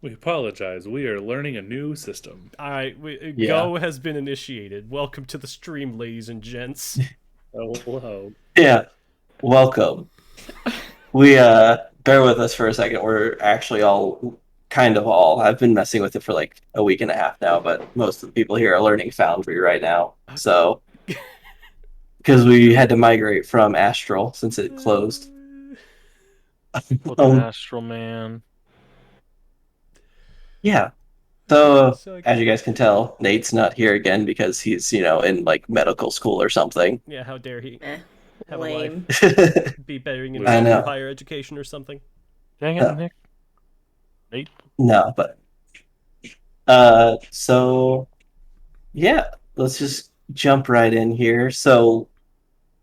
We apologize. We are learning a new system. Alright, Yeah. Go has been initiated. Welcome to the stream, ladies and gents. Oh, hello. Yeah. Welcome. We bear with us for a second. We're actually all I've been messing with it for like a week and a half now, but most of the people here are learning Foundry right now. So because we had to migrate from Astral since it closed. Fucking Um Astral Man. yeah. So So, as you guys can tell, Nate's not here again because he's, in like medical school or something. yeah, how dare he Eh, have a life, lame. be being I involved in know. higher education or something. Dang it, Uh, Nick. Nate. no, but so yeah, let's just jump right in here. So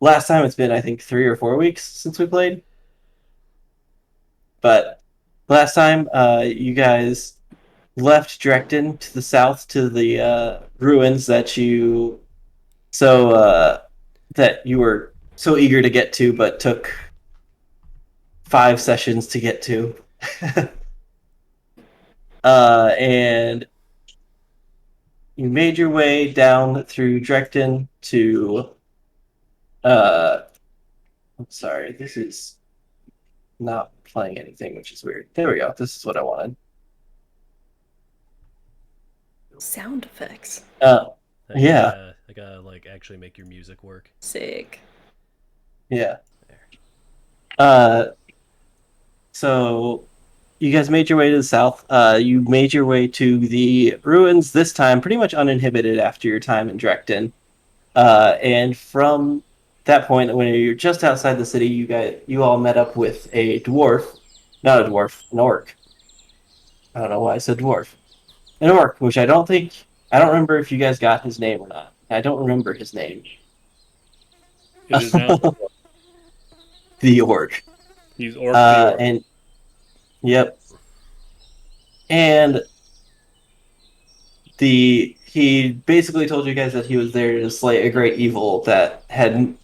last time it's been I think 3 or 4 weeks since we played, but last time you guys left Drekton to the south to the ruins that you were so eager to get to, but took 5 sessions to get to. And you made your way down through Drekton to I'm sorry, this is not playing anything, which is weird. There we go. This is what I wanted. Sound effects. Yeah, I gotta like actually make your music work. Sick. yeah. Uh, so you guys made your way to the south. You made your way to the ruins this time, pretty much uninhibited after your time in Drekton. And from that point, when you're just outside the city, you all met up with a dwarf, not a dwarf, an orc. I don't know why I said dwarf. An orc, which I don't remember if you guys got his name or not. I don't remember his name. It is now The orc. he's orc the orc. And yep. And he basically told you guys that he was there to slay a great evil that had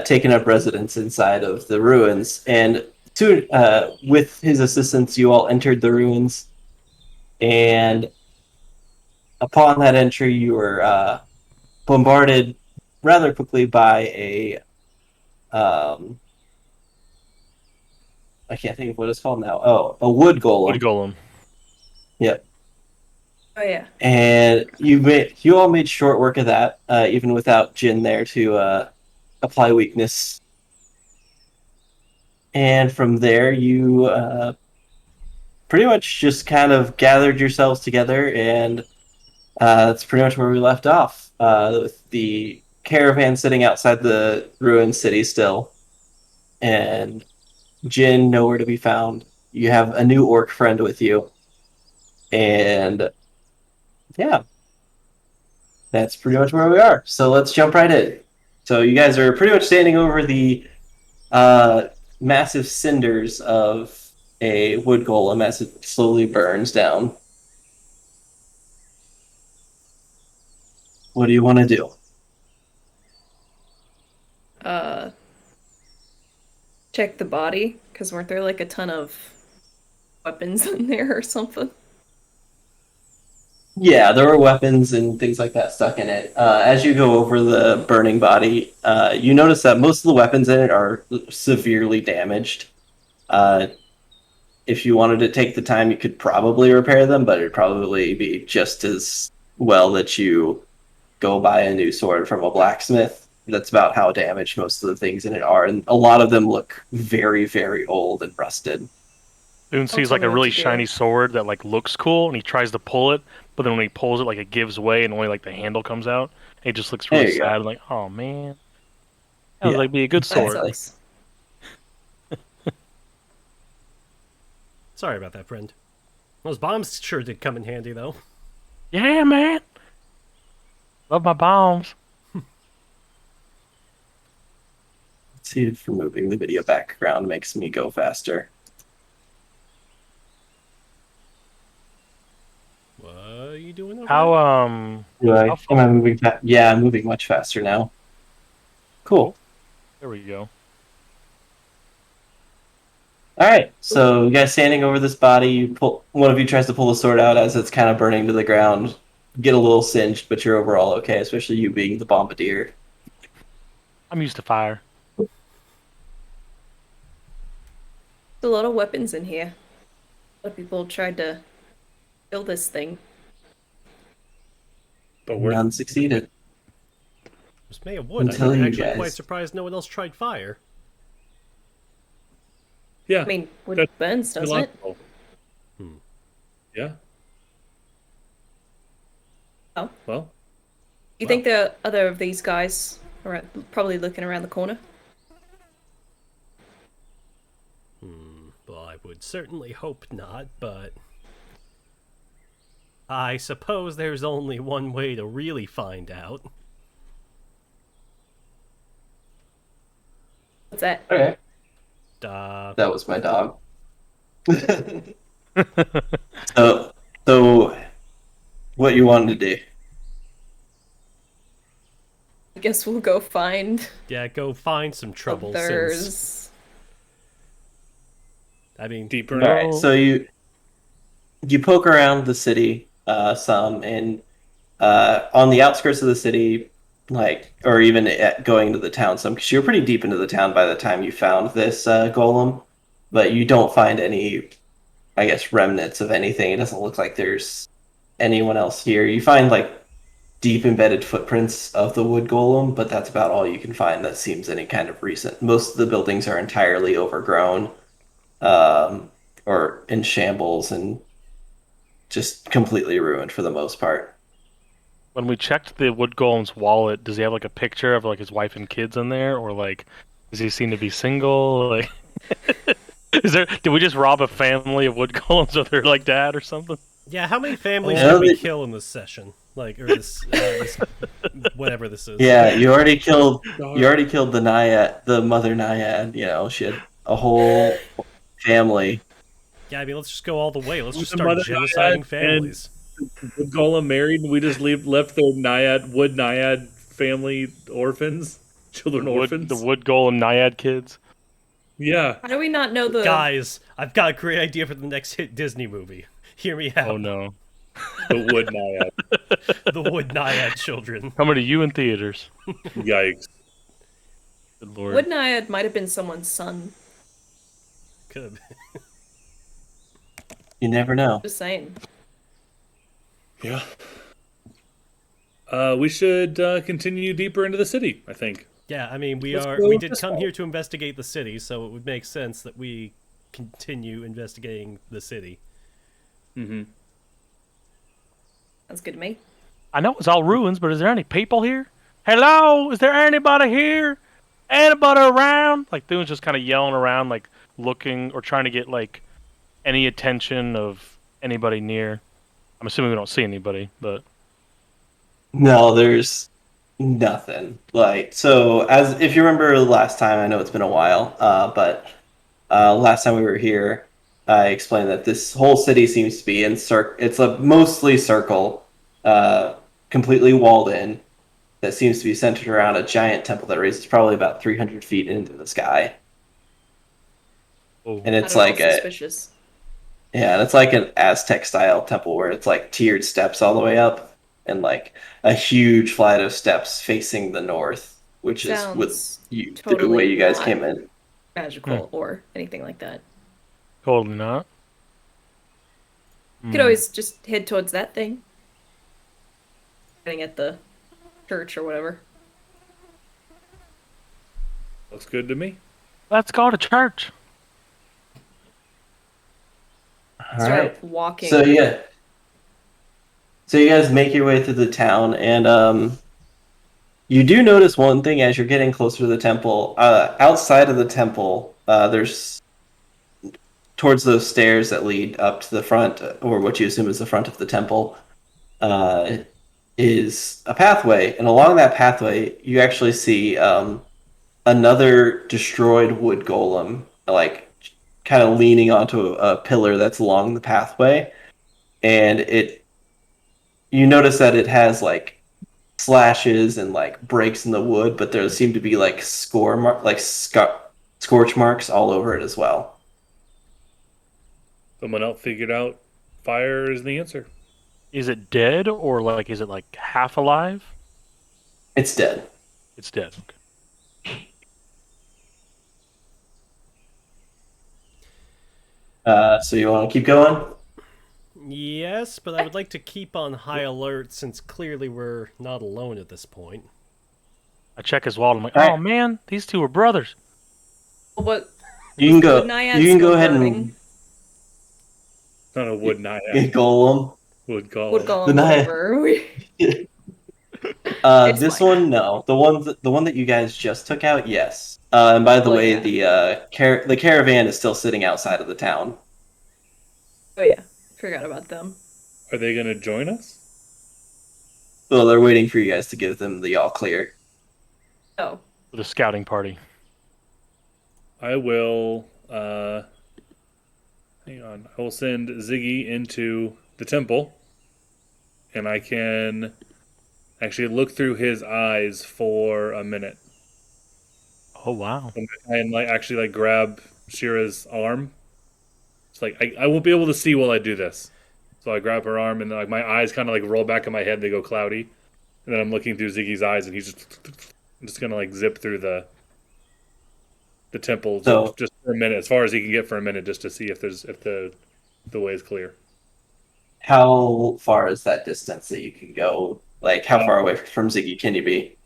taken up residence inside of the ruins. And soon, with his assistance, you all entered the ruins. And upon that entry, you were bombarded rather quickly by a um, I can't think of what it's called now. Oh, a wood Wood golem. Golem. Yep. Oh yeah. And you all made short work of that, even without Jin there to apply weakness. And from there, you pretty much just kind of gathered yourselves together, and that's pretty much where we left off. With the caravan sitting outside the ruined city still, and Jin nowhere to be found. You have a new orc friend with you, and yeah, that's pretty much where we are. So let's jump right in. So you guys are pretty much standing over the uh, massive cinders of a wood golem as it slowly burns down. What do you want to do? Uh, check the body, because weren't there like a ton of weapons in there or something? Yeah, there were weapons and things like that stuck in it. As you go over the burning body, you notice that most of the weapons in it are severely damaged. Uh, if you wanted to take the time, you could probably repair them, but it'd probably be just as well that you go buy a new sword from a blacksmith. That's about how damaged most of the things in it are, and a lot of them look very, very old and rusted. Boone Don't sees tell like me a what really to do. shiny sword that like looks cool, and he tries to pull it, but then when he pulls it, like it gives way, and only like the handle comes out. And it just looks There really you go. sad. Like, oh man, that was Yeah, like be a good That sword. exactly. sucks. Sorry about that, friend. Those bombs sure did come in handy, though. Yeah, man. Love my bombs. Let's see if removing the video background makes me go faster. What are you doing over How there? how Am I far? moving fast? Yeah, I'm moving much faster now. Cool. Cool. There we go. All right, so you guys standing over this body. One of you tries to pull the sword out as it's kind of burning to the ground. Get a little singed, but you're overall okay, especially you being the bombardier. I'm used to fire. There's a lot of weapons in here. A lot of people tried to kill this thing. But we're None succeeded. This may have wood. Until I'm you actually quite guys- surprised no one else tried fire. yeah. I mean, wood That's burns, doesn't it? illogical. Yeah. Oh. Well, You think there are other of these guys probably looking around the corner? Well, I would certainly hope not, but I suppose there's only one way to really find out. What's that? Okay, Uh, that was my dog. So, what you wanted to do? I guess we'll go find yeah, go find some trouble since... others. I mean, deeper. All right, so you poke around the city some, and on the outskirts of the city, or even going into the town some, because you're pretty deep into the town by the time you found this golem, but you don't find any, I guess, remnants of anything. It doesn't look like there's anyone else here. You find deep embedded footprints of the wood golem, but that's about all you can find that seems any kind of recent. Most of the buildings are entirely overgrown, or in shambles and just completely ruined for the most part. When we checked the wood golem's wallet, does he have a picture of his wife and kids in there, or does he seem to be single? Did we just rob a family of wood golems of their dad or something? yeah, how many families Oh, did we they- kill in this session? Or this whatever this is. Yeah, you already killed the naiad, the mother naiad. She had a whole family. Yeah, I mean, let's just go all the way. Let's just The start mother genociding naiad families. Wood Golem married, and we just left their wood naiad family orphans, children orphans. The wood golem naiad kids. Yeah. How do we not know the Guys, I've got a great idea for the next hit Disney movie. Hear me out. Oh no. The wood naiad. The Wood Naiad children. Coming to you in theaters. Yikes. Good lord. Wood Naiad might have been someone's son. Could have been. You never know. Just saying. Yeah. We should continue deeper into the city, I think. Yeah, I mean, Let's go we did this come way. here to investigate the city, so it would make sense that we continue investigating the city. Mm-hmm. Sounds good to me. I know it's all ruins, but is there any people here? Hello? Is there anybody here? Anybody around? Thune's just kind of yelling around, looking or trying to get any attention of anybody near. I'm assuming we don't see anybody, but No, there's nothing. So as if you remember last time, I know it's been a while, but last time we were here, I explained that this whole city seems to be in it's a mostly circle, completely walled in, that seems to be centered around a giant temple that raises probably about 300 feet into the sky. oh, And it's Not at like all a suspicious. yeah, and it's like an Aztec style temple where it's tiered steps all the way up, and a huge flight of steps facing the north, which is with Sounds the totally way you guys not came in. magical or anything like that. totally not. You could always just head towards that thing. Getting at the church or whatever. Looks good to me. Let's go to church. All Start right. walking. So yeah. So you guys make your way through the town, and you do notice one thing as you're getting closer to the temple. Outside of the temple, there's towards those stairs that lead up to the front, or what you assume is the front of the temple, is a pathway, and along that pathway, you actually see another destroyed wood golem, kind of leaning onto a pillar that's along the pathway, and you notice that it has slashes and breaks in the wood, but there seem to be scorch marks all over it as well. Someone else figured out fire is the answer. Is it dead or like is it like half alive? It's dead. It's dead. Okay. So you want to keep going? Yes, but I would like to keep on high alert since clearly we're not alone at this point. I check his wallet. I'm like, All right. oh man, these two are brothers. What? You can go. Wood Naiad You can go still ahead burning? Not a wood naiad. and golem. Wood golem. Wood golem, The Naiad. whatever. It's This fine. one, no. The one that you guys just took out, yes. And by the Oh, way, yeah. the caravan is still sitting outside of the town. Oh yeah, forgot about them. Are they going to join us? Well, they're waiting for you guys to give them the all clear. Oh, For the scouting party. I will. Hang on. I will send Ziggy into the temple, and I can actually look through his eyes for a minute. Oh wow. And like actually like grab Shira's arm. It's like I won't be able to see while I do this. So I grab her arm and like my eyes kind of like roll back in my head, they go cloudy. And then I'm looking through Ziggy's eyes and he's just gonna like zip through the temple So- just for a minute, as far as he can get for a minute, just to see if the way is clear. How far is that distance that you can go? Like, how far away from Ziggy can you be?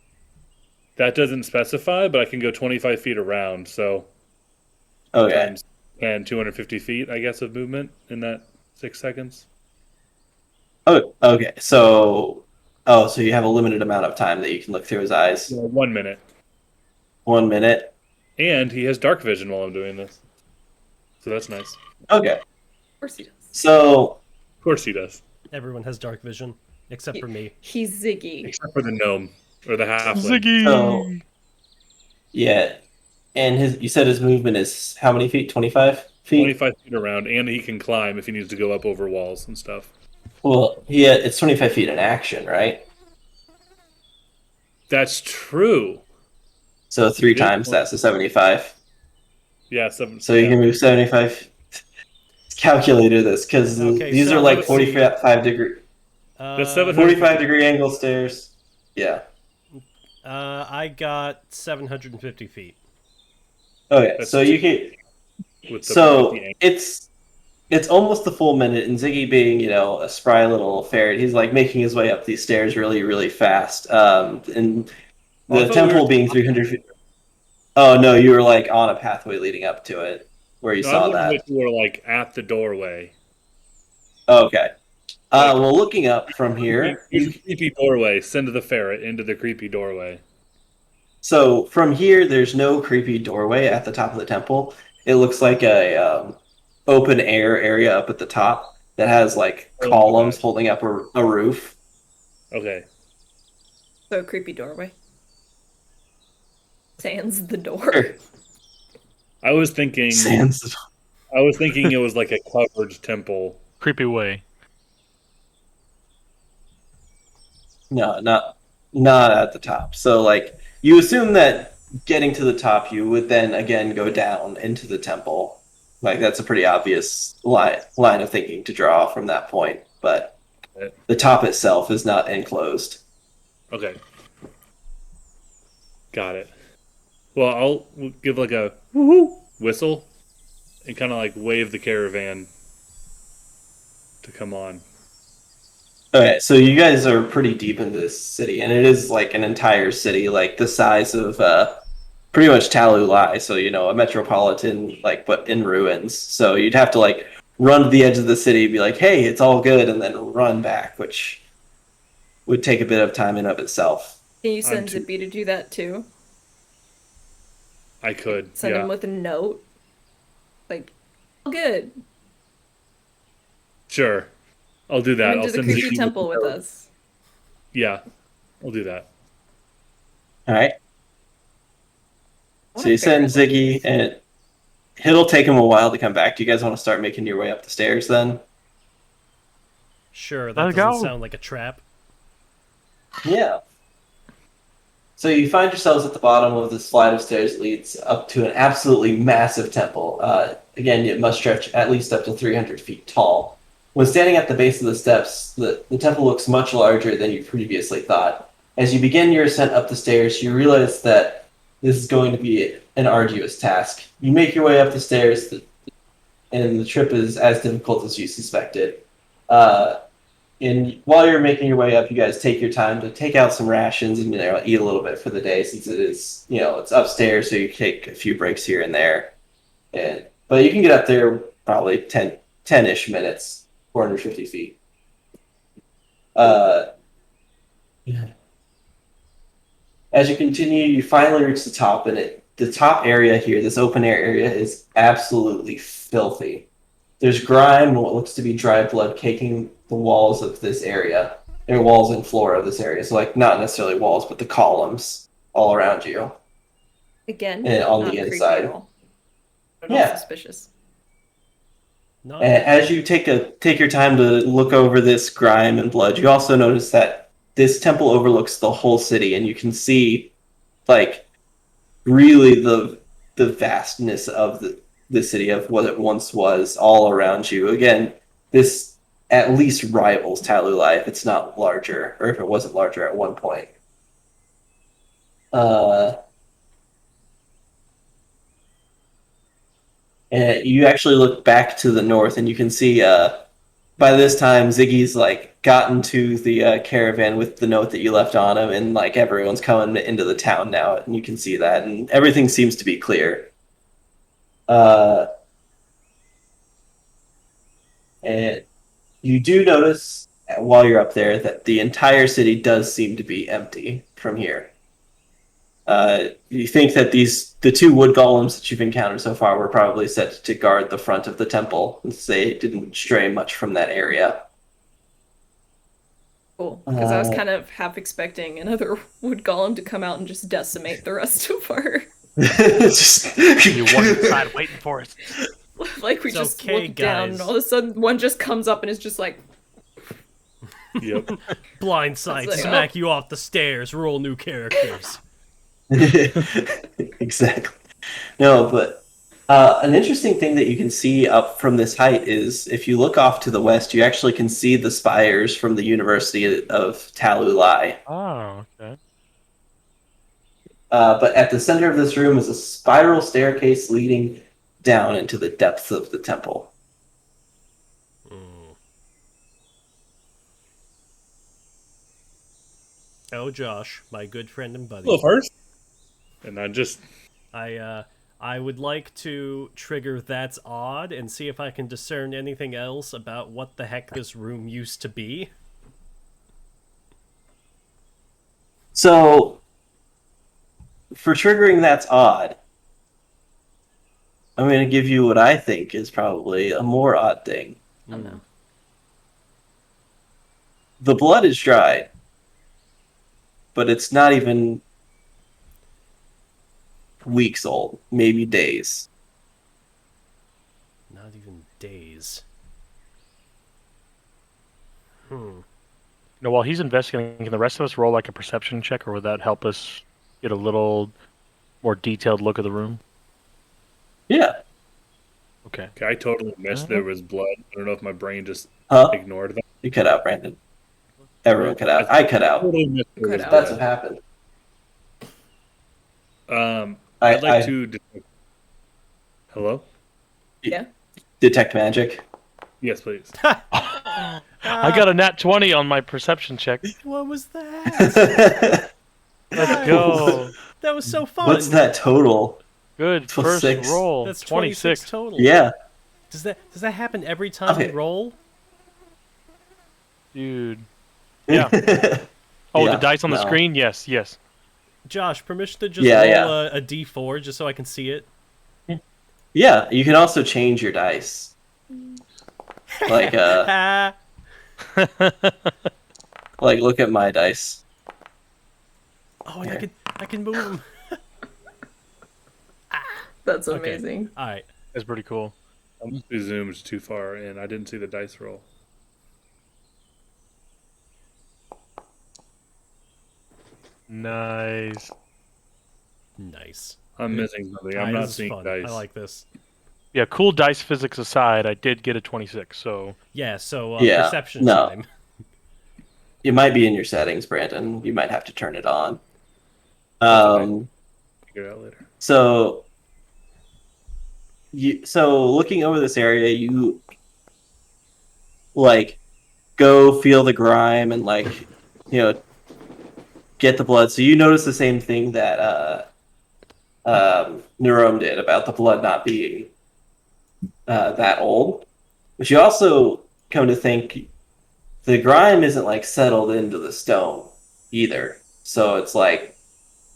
That doesn't specify, but I can go 25 feet around, so Okay. times 10, 250 feet, I guess, of movement in that 6 seconds. Oh, okay. So you have a limited amount of time that you can look through his eyes. Well, 1 minute. 1 minute. And he has dark vision while I'm doing this. So that's nice. Okay. of course he does. So Of course he does. Everyone has dark vision, except for me. He's Ziggy. Except for the gnome. Or the halfling. Ziggy. So- yeah, and you said his movement is how many feet? 25 feet. 25 feet around, and he can climb if he needs to go up over walls and stuff. Well, yeah, it's 25 feet in action, right? That's true. So 3 Yeah. times that's a 75. Yeah, So you can move 75. Calculator this because Okay, these so are like let's see. 45 degree, That's 700. 45 degree angle stairs. Yeah. I got 750 feet. Okay, That's so you can. with So with the it's almost the full minute, and Ziggy being a spry little ferret, he's like making his way up these stairs really really fast. And Oh, I the thought temple we were- being 300 feet. Oh no, you were like on a pathway leading up to it where you No, saw I that. wouldn't you were like at the doorway. Okay. Well, looking up from here, Creepy doorway. Send the ferret into the creepy doorway. so from here, there's no creepy doorway at the top of the temple. It looks like a open air area up at the top that has like Oh, columns okay. holding up a roof. Okay. So creepy doorway. Sans the door. Sure. I was thinking Sans. it was like a covered temple. Creepy way. No, not at the top. So like you assume that getting to the top, you would then again go down into the temple. Like that's a pretty obvious line of thinking to draw from that point. But the top itself is not enclosed. Okay. Got it. Well, I'll give like a whistle and kind of like wave the caravan to come on. Okay, so you guys are pretty deep into this city, and it is like an entire city, like the size of pretty much Talulai. So a metropolitan, like but in ruins. So you'd have to like run to the edge of the city, be like, "Hey, it's all good," and then run back, which would take a bit of time in of itself. Can you send I'm too- Zippy to do that too? I could. Send yeah. him with a note. Like, all good. Sure. I'll do that. Come I'll into the send creepy Ziggy temple with the- us. Yeah. I'll do that. All right. What So a you send ferret. Ziggy, and it'll take him a while to come back. Do you guys want to start making your way up the stairs then? Sure, that Let's doesn't go. sound like a trap. Yeah. So you find yourselves at the bottom of this flight of stairs that leads up to an absolutely massive temple. again, it must stretch at least up to 300 feet tall. When standing at the base of the steps, the temple looks much larger than you previously thought. As you begin your ascent up the stairs, you realize that this is going to be an arduous task. You make your way up the stairs, and the trip is as difficult as you suspected. And while you're making your way up, you guys take your time to take out some rations and eat a little bit for the day, since it is it's upstairs, so you take a few breaks here and there. But you can get up there probably 10-ish minutes, 450 feet. As you continue, you finally reach the top, and the top area here, this open air area, is absolutely filthy. There's grime and what looks to be dry blood caking the walls of this area. There are walls and floor of this area, so not necessarily walls, but the columns all around you. Again, And on not the creepy inside. at all. Not Yeah. suspicious. Not And as you take your time to look over this grime and blood, you also notice that this temple overlooks the whole city, and you can see, really the vastness of the city, of what it once was, all around you. Again, this at least rivals Talulai if it's not larger, or if it wasn't larger at one point. And you actually look back to the north, and you can see by this time Ziggy's gotten to the caravan with the note that you left on him, and everyone's coming into the town now, and you can see that, and everything seems to be clear. And you do notice while you're up there that the entire city does seem to be empty from here. You think that the two wood golems that you've encountered so far were probably set to guard the front of the temple, and they didn't stray much from that area. Cool. Because I was kind of half expecting another wood golem to come out and just decimate the rest of our. You one inside waiting for us. Like we It's just okay, look down, guys. and all of a sudden one just comes up and is just like, Yep. blindside, It's like, smack you off the stairs, roll new characters. Exactly. No, but an interesting thing that you can see up from this height is, if you look off to the west, you actually can see the spires from the University of Talulai. Oh, okay. But at the center of this room is a spiral staircase leading down into the depths of the temple. Oh, Josh, my good friend and buddy. Well, first, and I would like to trigger That's Odd and see if I can discern anything else about what the heck this room used to be. So, for triggering That's Odd, I'm going to give you what I think is probably a more odd thing. oh no. The blood is dried, but it's not even weeks old, maybe days. Not even days. While he's investigating, can the rest of us roll a perception check, or would that help us get a little more detailed look of the room? Yeah. Okay. I totally missed there was blood. I don't know if my brain just Huh? ignored that. You cut out, Brandon. Everyone cut out. I cut out. Totally missed there was Cut out. That's blood. what happened. I'd like I to detect... Hello? Yeah. detect magic. Yes, please. I got a nat 20 on my perception check. What was that? Let's go. That was so fun. What's that total? Good Plus first 6. roll. That's 26 total. Yeah. Does that happen every time Okay. you roll? Dude. Yeah. Oh, Yeah, the dice on the no. screen? Yes, yes. Josh, permission to just Yeah, roll yeah. a d4 just so I can see it? Yeah, you can also change your dice. Like Ah, look at my dice. oh, and I can move them. That's Okay. amazing. All right. That's pretty cool. I must be zoomed too far in. I didn't see the dice roll. Nice. Nice. I'm missing something. I'm Alright, not this is seeing fun. dice. I like this. Yeah, cool dice physics aside, I did get a 26. So Yeah, so Yeah, perception no. time. It might be in your settings, Brandon. You might have to turn it on. That's okay. Um, Figure it out later. so looking over this area, you like go feel the grime and like get the blood. So you notice the same thing that Neurom did about the blood not being that old. But you also come to think the grime isn't like settled into the stone either. So it's like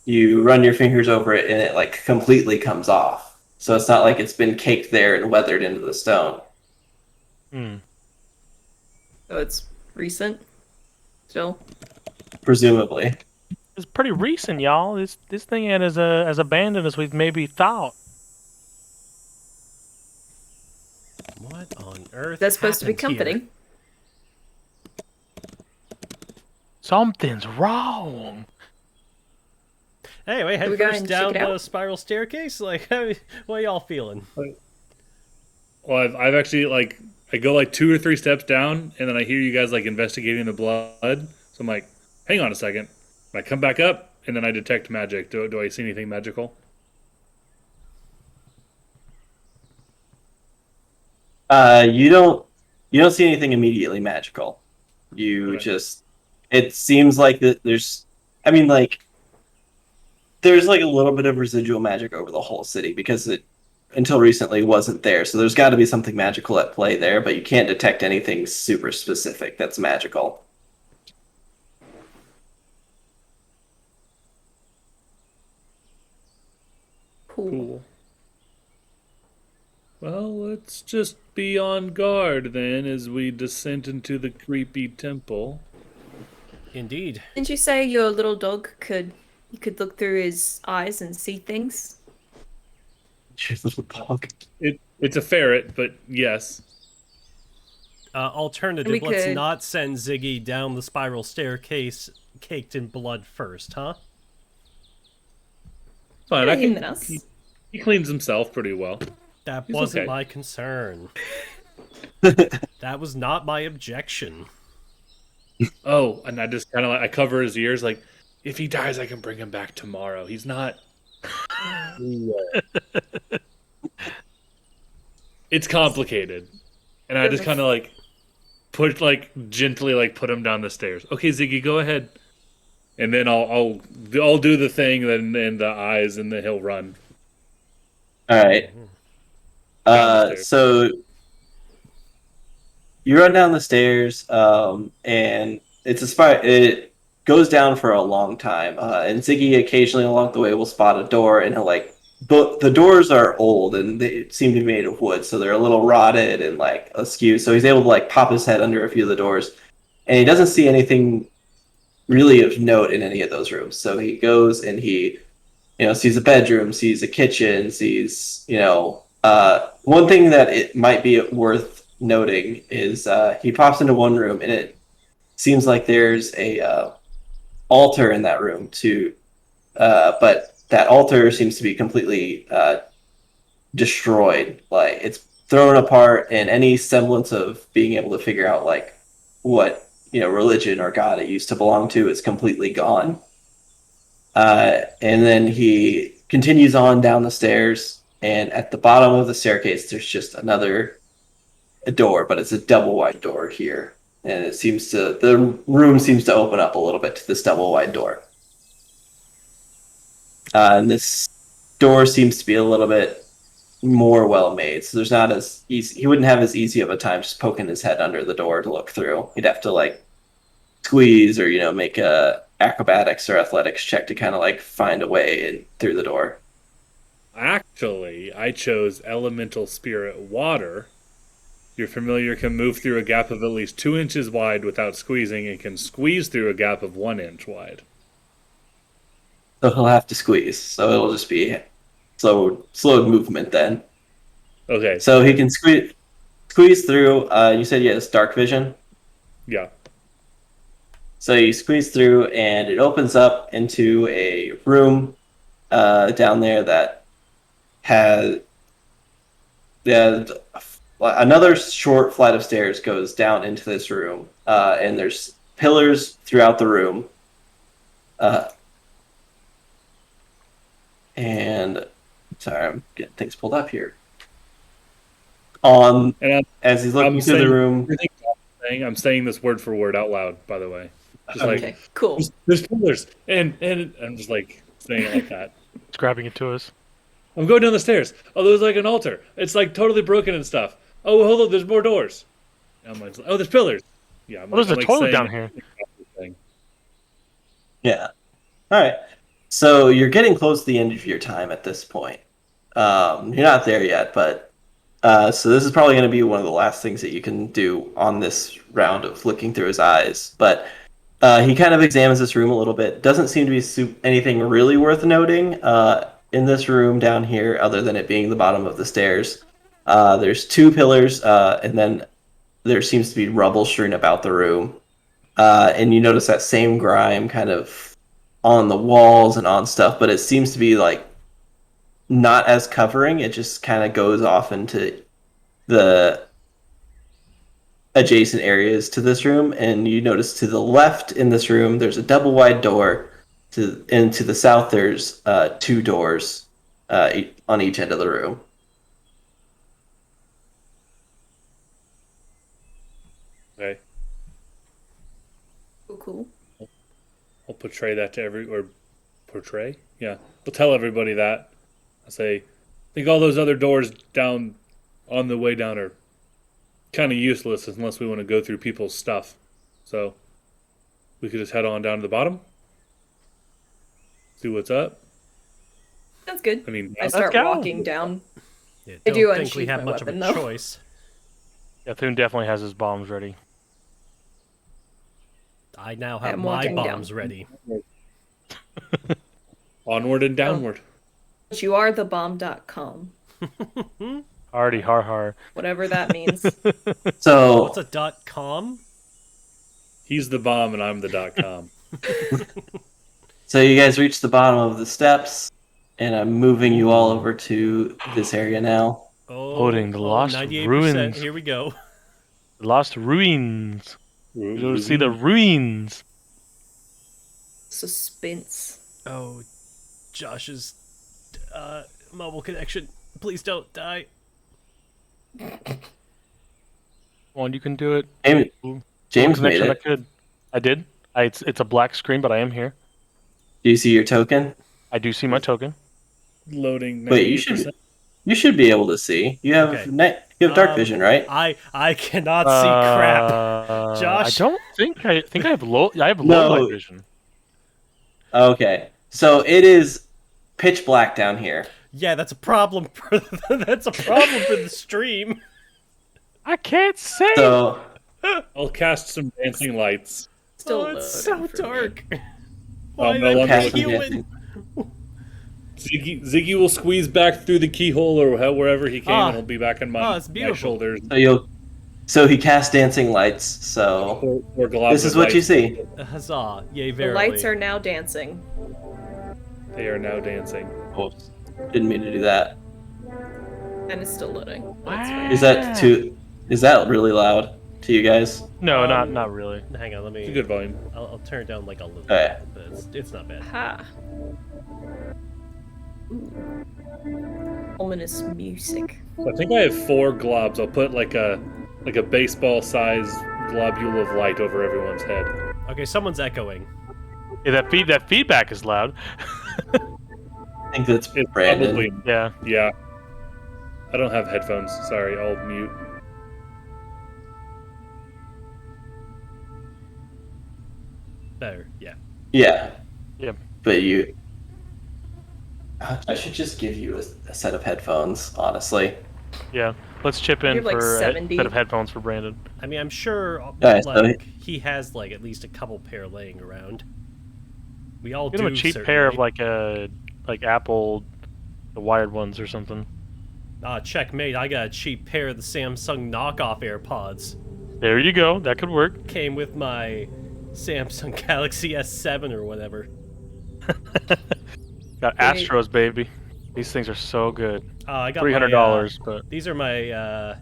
you run your fingers over it and it like completely comes off. So it's not like it's been caked there and weathered into the stone. hmm. So it's recent. Still. Presumably. It's pretty recent, y'all. This thing ain't as abandoned as we've maybe thought. What on earth? That's supposed to be happened here? comforting. Something's wrong. Anyway, head we go first and down check it the out? spiral staircase. Like, what are y'all feeling? Well, I've actually like I go like 2 or 3 steps down, and then I hear you guys like investigating the blood. So I'm like, hang on a second. And I come back up, and then I detect magic. Do I see anything magical? You don't see anything immediately magical. You Okay. just it seems like that there's I mean like there's like a little bit of residual magic over the whole city because it until recently wasn't there. So there's got to be something magical at play there, but you can't detect anything super specific that's magical. Cool. Well, let's just be on guard then as we descend into the creepy temple. Indeed. Didn't you say your little dog you could look through his eyes and see things? Your little dog. It's a ferret, but yes. Alternative, We let's could- not send Ziggy down the spiral staircase caked in blood first, huh? Fine. Better him than us. He cleans himself pretty well. That He's wasn't okay. my concern. That was not my objection. Oh, and I just kind of like I cover his ears, like if he dies, I can bring him back tomorrow. He's not. It's complicated, and I just kind of like gently put him down the stairs. Okay, Ziggy, go ahead, and then I'll do the thing, and the eyes, and then he'll run. All right. Down the stairs. So you run down the stairs, and it goes down for a long time. And Ziggy occasionally along the way will spot a door, and he'll the doors are old and they seem to be made of wood, so they're a little rotted and like askew. So he's able to like pop his head under a few of the doors, and he doesn't see anything really of note in any of those rooms. So he goes and he sees a bedroom, sees a kitchen, sees one thing that it might be worth noting is he pops into one room and it seems like there's a altar in that room too, but that altar seems to be completely destroyed. Like it's thrown apart, and any semblance of being able to figure out like what religion or god it used to belong to is completely gone. And then he continues on down the stairs, and at the bottom of the staircase, there's just a door, but it's a double wide door here, and the room seems to open up a little bit to this double wide door. And this door seems to be a little bit more well made, so there's not as easy. He wouldn't have as easy of a time just poking his head under the door to look through. He'd have to like squeeze or make a acrobatics or athletics check to kind of like find a way in through the door. Actually, I chose elemental spirit water. You're familiar, can move through a gap of at least 2 inches wide without squeezing, and can squeeze through a gap of 1 inch wide. So he'll have to squeeze. So it'll just be slow movement then. Okay. So he can squeeze through. You said he has dark vision. Yeah. So you squeeze through, and it opens up into a room down there that has Yeah, another short flight of stairs goes down into this room, and there's pillars throughout the room. And sorry, I'm getting things pulled up here. And As he's looking through the room, I'm saying this word for word out loud. By the way, just Okay. Okay, cool. there's pillars, and I'm just like saying it like that. It's grabbing it to us. I'm going down the stairs. Oh, there's like an altar. It's like totally broken and stuff. Oh, hold on, there's more doors. And I'm like, oh, there's pillars. Yeah, There's a like toilet saying down here. thing. yeah. All right. So you're getting close to the end of your time at this point. You're not there yet, but so this is probably going to be one of the last things that you can do on this round of looking through his eyes. But he kind of examines this room a little bit. Doesn't seem to be anything really worth noting in this room down here, other than it being the bottom of the stairs. There's two pillars, and then there seems to be rubble strewn about the room. And you notice that same grime kind of on the walls and on stuff, but it seems to be like not as covering. It just kind of goes off into the adjacent areas to this room. And you notice to the left in this room, there's a double wide door. And to the south, there's two doors on each end of the room. Okay, Cool. I'll portray that to portray. Yeah, I'll tell everybody that. I say, I think all those other doors down on the way down are kind of useless unless we want to go through people's stuff. So we could just head on down to the bottom, see what's up. Sounds good. I mean, I start go. walking down. Yeah, I do don't think we unsheath have my much of a weapon, though. choice. Yeah, Thune definitely has his bombs ready. I now I have am my walking down. bombs ready. onward and downward. But you are the bomb.com. Hardy har har. Whatever that means. So What's a .com? He's the bomb and I'm the .com. So you guys reach the bottom of the steps, and I'm moving you all over to this area now. Loading the lost 98%. ruins. Here we go. Lost ruins. You don't see the ruins. Suspense. Oh, Josh's mobile connection. Please don't die. Come on, you can do it. James made Connection, it. I could. I did. It's a black screen, but I am here. Do you see your token? I do see my token. Loading. Wait, 98%. you should be able to see. You have Okay. you have dark vision, right? I cannot see crap. Josh. I don't think I have low. I have No. low light vision. Okay, so it is pitch black down here. Yeah, that's a problem. That's a problem for the stream. I can't see. So I'll cast some dancing lights. Still Oh, it's so loading for me. dark. I'm Why no that longer Cast some human? dancing. Ziggy will squeeze back through the keyhole or wherever he came, Ah. and he'll be back in my, it's my beautiful. shoulders. So he cast dancing lights. So Or globs this is of what you light. see. Huzzah! Yay, The verily. lights are now dancing. They are now dancing. Oops, didn't mean to do that. And it's still loading. Is that really loud to you guys? No, not really. Hang on, let It's a me. good volume. I'll turn it down like a little Okay. bit, but it's not bad. Ha. Ooh. Ominous music. So I think I have 4 globs. I'll put like a baseball-sized globule of light over everyone's head. Okay, someone's echoing. Yeah, that feedback is loud. I think that's It's Brandon. probably Yeah. I don't have headphones. Sorry, I'll mute. Better, yeah. Yeah. Yep. But you. I should just give you a set of headphones, honestly. Yeah. Let's chip in You're like for a 70. set of headphones for Brandon. I mean, I'm sure Alright, so like he has like at least a couple pair laying around. We all Get do. him a cheap pair of like Apple, the wired ones or something. Checkmate! I got a cheap pair of the Samsung knockoff AirPods. There you go. That could work. Came with my Samsung Galaxy S7 or whatever. Got Wait. Astros, baby. These things are so good. I got my, $300, but these are my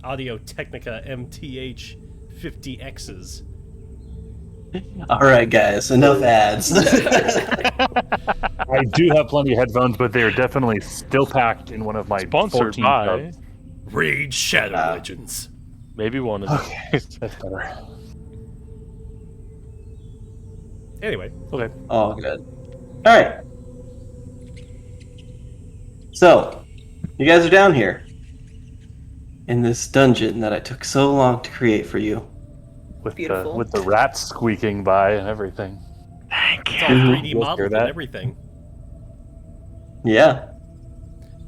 Audio Technica MTH 50Xs. All right, guys, enough ads. I do have plenty of headphones, but they are definitely still packed in one of my sponsored 14 by tubs. Raid Shadow Legends. maybe one of them. Okay, that's better. Anyway, Okay. Oh, good. All right. So, you guys are down here in this dungeon that I took so long to create for you. Beautiful. With the rats squeaking by and everything. it's all Mhm. 3D You'll hear modeled that. and everything. Yeah.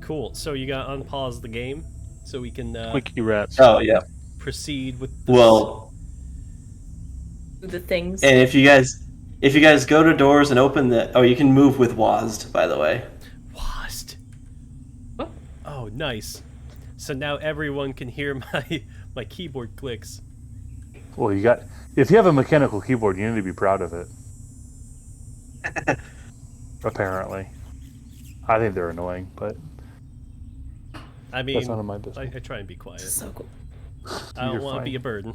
Cool. So you gotta unpause the game so we can Squeaky rats. Oh, yeah. proceed with this. Well, The things. and if you guys go to doors and open the, you can move with WASD, by the way. Wast. What? Oh, nice. So now everyone can hear my keyboard clicks. Well, if you have a mechanical keyboard, you need to be proud of it. Apparently. I think they're annoying, but I mean, that's none of my business. I try and be quiet. So cool. I don't You're want to fine. be a burden.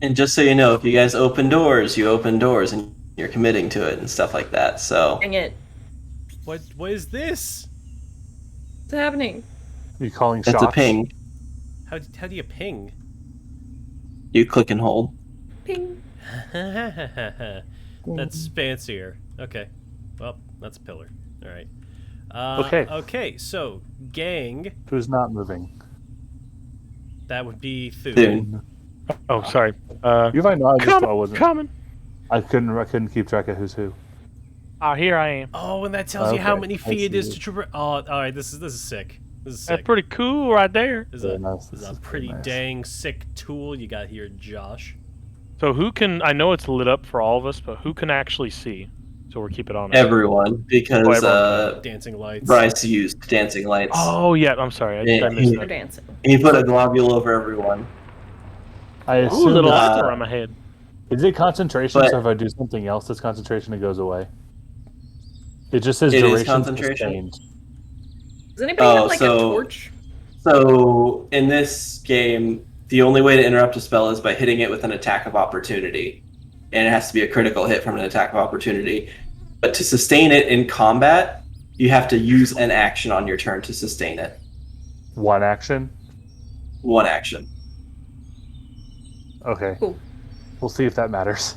And just so you know, if you guys open doors, you open doors and you're committing to it and stuff like that. So, Dang it. What is this? What's happening? You calling that's shots? a ping. How do you ping? You click and hold. Ping. That's fancier. Okay. Well, that's a pillar. All right. Okay. Okay. So, gang, Who's not moving? that would be Thune. Thune. Oh, sorry. You might know. I just thought I wasn't. Coming. I couldn't keep track of who's who. Oh, here I am. Oh, and that tells you how Okay, many I feet it see is it. to traverse. Oh, all right. This is sick. This is That's sick. pretty cool right there. This Very is nice. this is This a is very pretty nice. dang sick tool you got here, Josh. So who can? I know it's lit up for all of us, but who can actually see? So we'll keep it on. Everyone, because everyone Dancing lights. Bryce used dancing lights. Oh yeah, I'm sorry. Yeah, I missed We're that. dancing. He put a globule over everyone. I Ooh, assume. little uh, after on my head. Is it concentration? But- So if I do something else, that's concentration. It goes away. It just says It is duration concentration? sustained. Does anybody Oh, have like so- a torch? So in this game, the only way to interrupt a spell is by hitting it with an attack of opportunity, and it has to be a critical hit from an attack of opportunity. But to sustain it in combat, you have to use an action on your turn to sustain it. One action. One action. Okay. Cool. We'll see if that matters.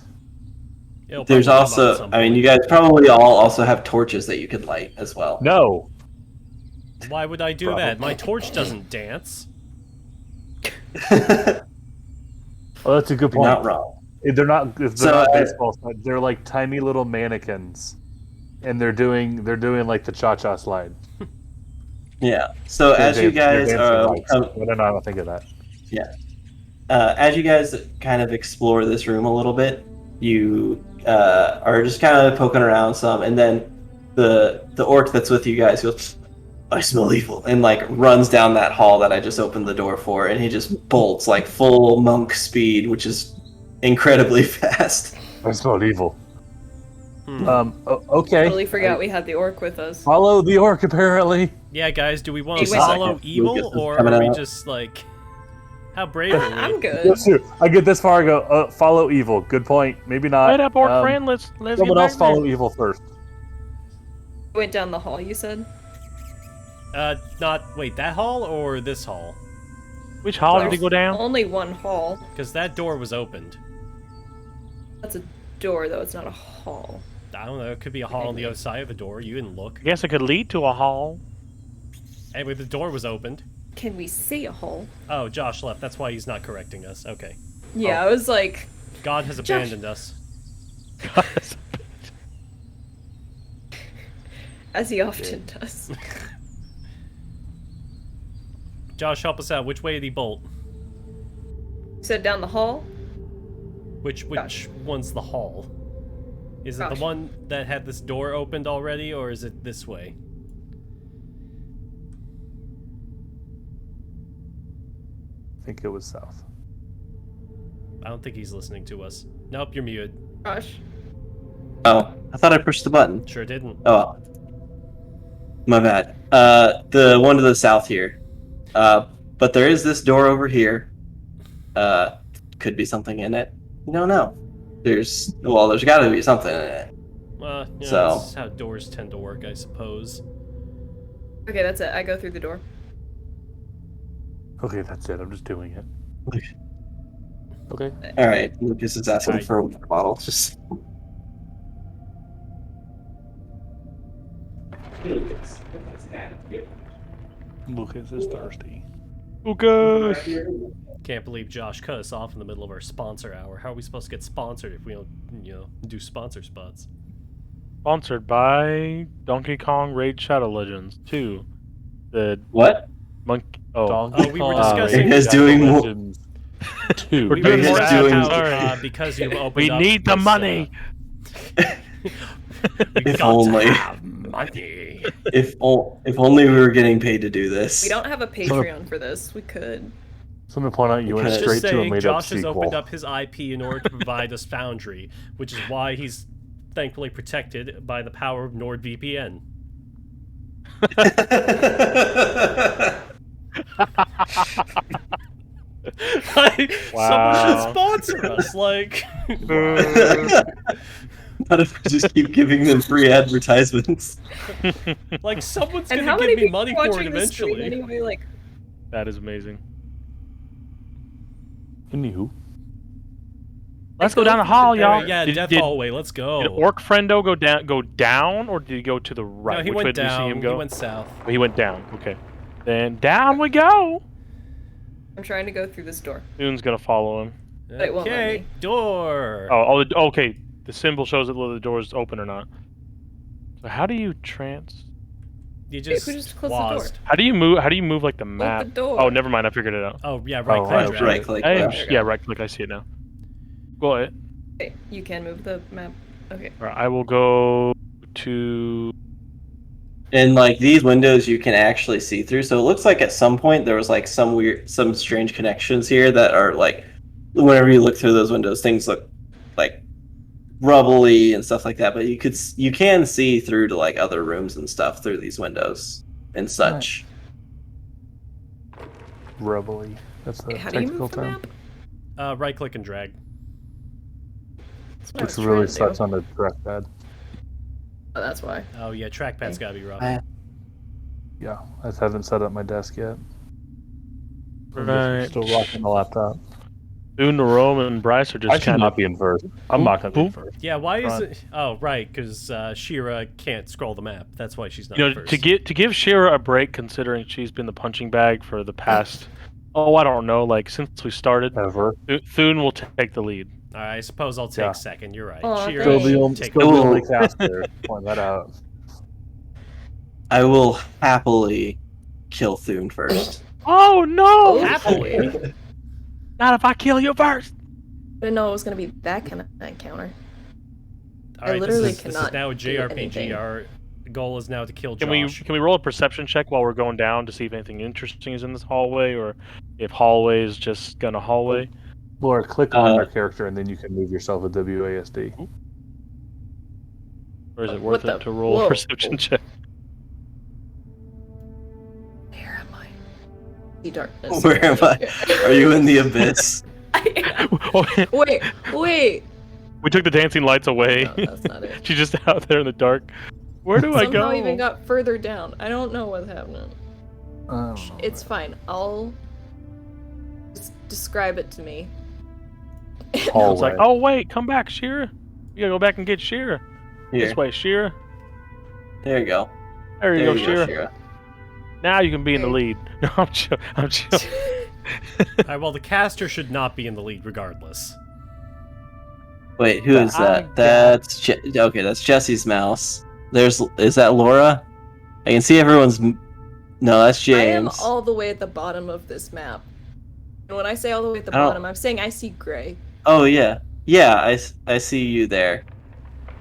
It'll There's probably come up at also, some I mean, point. you guys probably all also have torches that you could light as well. No. Why would I do that? My torch doesn't dance. You're Oh, that's a good point. not wrong. They're not. They're So, not baseball studs. They're like tiny little mannequins, and they're doing like the cha-cha slide. Yeah. So They're as you dan- they're guys dancing lights. come, Why did I not think of that? as you guys kind of explore this room a little bit, you are just kind of poking around some, and then the orc that's with you guys goes, "I smell evil," and like runs down that hall that I just opened the door for, and he just bolts like full monk speed, which is incredibly fast. I smelled evil. Hmm. Okay. Totally forgot we had the orc with us. Follow the orc, apparently. Yeah, guys, do we want to Wait a second. follow evil, Lucas is or coming are we out. just like, how brave are we? I'm good. That's true. I get this far, I go, follow evil. Good point. Maybe not. Right up, orc friend. Let's get Someone back else follow there. evil first. Went down the hall, you said? Wait, that hall or this hall? Which hall did he go down? Only one hall. Because that door was opened. That's a door, though. It's not a hall. I don't know. It could be a hall on the other side of a door. You didn't look. I guess it could lead to a hall. Anyway, the door was opened. Can we see a hall? Oh, Josh left. That's why he's not correcting us. Okay. Yeah, I was like, God has abandoned us. as he often does. Josh, help us out. Which way did he bolt? You said down the hall? Which Gosh. one's the hall? Is it Gosh. the one that had this door opened already, or is it this way? I think it was south. I don't think he's listening to us. Nope, you're muted. Gosh. Oh, I thought I pushed the button. Sure didn't. Oh, My bad. The one to the south here. But there is this door over here. Could be something in it. You don't know. There's got to be something in it. Yeah, So- that's how doors tend to work, I suppose. Okay, that's it. I go through the door. Okay, that's it. I'm just doing it. Okay. All right, Lucas is asking Alright. for a water bottle. Just. Lucas is thirsty. Lucas! Can't believe Josh cut us off in the middle of our sponsor hour. How are we supposed to get sponsored if we don't, do sponsor spots? Sponsored by Donkey Kong Raid Shadow Legends 2. The What? monkey. Oh, Oh, we were discussing- Are you guys doing more? Two. We're We doing were more discussing ads, how, sorry. because you opened we up need the this, money. If only. Money. If only we were getting paid to do this. We don't have a Patreon for this. We could. So let me point out you went Because- straight Just to a saying, made-up Josh has sequel. opened up his IP in order to provide us Foundry, which is why he's thankfully protected by the power of NordVPN. Like, someone should Wow. sponsor us. Like, What if we just keep giving them free advertisements? like someone's And gonna how give many me people money are for it watching this stream eventually. anyway? Like, That is amazing. Anywho. Let's go down the hall, y'all. Alright, yeah, Death did, Hallway. Let's go. Did Orc Friendo go down, or did he go to the right? No, he Which way went did you see down. him go? He went south. Oh, he went down. Okay. Then down we go. I'm trying to go through this door. Soon's gonna follow him. it won't let Okay, me. door. Okay. The symbol shows that whether the door is open or not. So how do you You we just, just close the door. wazzed. How do you move? How do you move like the map? door. Oh, never mind. I figured it out. Oh yeah, right click. right, drag. Right click. Hey, left. yeah, right click. I see it now. Go ahead. Okay, you can move the map. Okay. All right, I will go to. And like these windows you can actually see through. So it looks like at some point there was like some strange connections here that are like whenever you look through those windows, things look like rubbly and stuff like that. But you can see through to like other rooms and stuff through these windows and such. Rubbly. That's the How do you technical move the term. map? Right click and drag. That's what I Which was really trying to do. sucks on the trackpad. Oh, that's why. Oh yeah, trackpad's gotta be rough. Yeah, I just haven't set up my desk yet. I'm just Right. still rocking the laptop. Soon, Rome and Bryce are I just should kind not of. be in first. I'm not going to be in Boop. first. Yeah, why is Right. it? Oh, right, because Shira can't scroll the map. That's why she's not You know, first. to give Shira a break, considering she's been the punching bag for the past. I don't know, like since we started. Ever. Thune will take the lead. All right, I suppose I'll take Yeah. second. You're right. Aw, Shira thanks. Still the should only, take still the Ooh. only caster. Point that out. I will happily kill Thune first. Oh no! Happily. Not if I kill you first. I didn't know it was gonna be that kind of encounter. All right, literally this is cannot now a do JRPG. anything. Our goal is now to kill Can Josh. we roll a perception check while we're going down to see if anything interesting is in this hallway, or if hallway is just gonna hallway? Laura, click on Uh, your character and then you can move yourself with WASD. Or is it What worth the- it to roll whoa. a perception check? Where am I? The darkness. Where am I? Are you in the abyss? Wait. We took the dancing lights away. No, that's not it. She's just out there in the dark. Where do I Somehow go? even got further down. I don't know what's happening. Oh, It's fine. I'll just describe it to me. It's hallway. like, oh wait, come back, Shira. You gotta go back and get Shira. Here. This way, Shira. There you go. There you There go, you Shira. go, Shira. Now you can be in the Okay. lead. No, I'm chill. I'm chill. All right, well, the caster should not be in the lead regardless. Wait, who is that? That's okay. That's Jesse's mouse. Is that Laura? I can see everyone's. No, that's I am James. all the way at the bottom of this map. And when I say all the way at the I don't- bottom, I'm saying I see gray. Oh yeah, yeah. I see you there.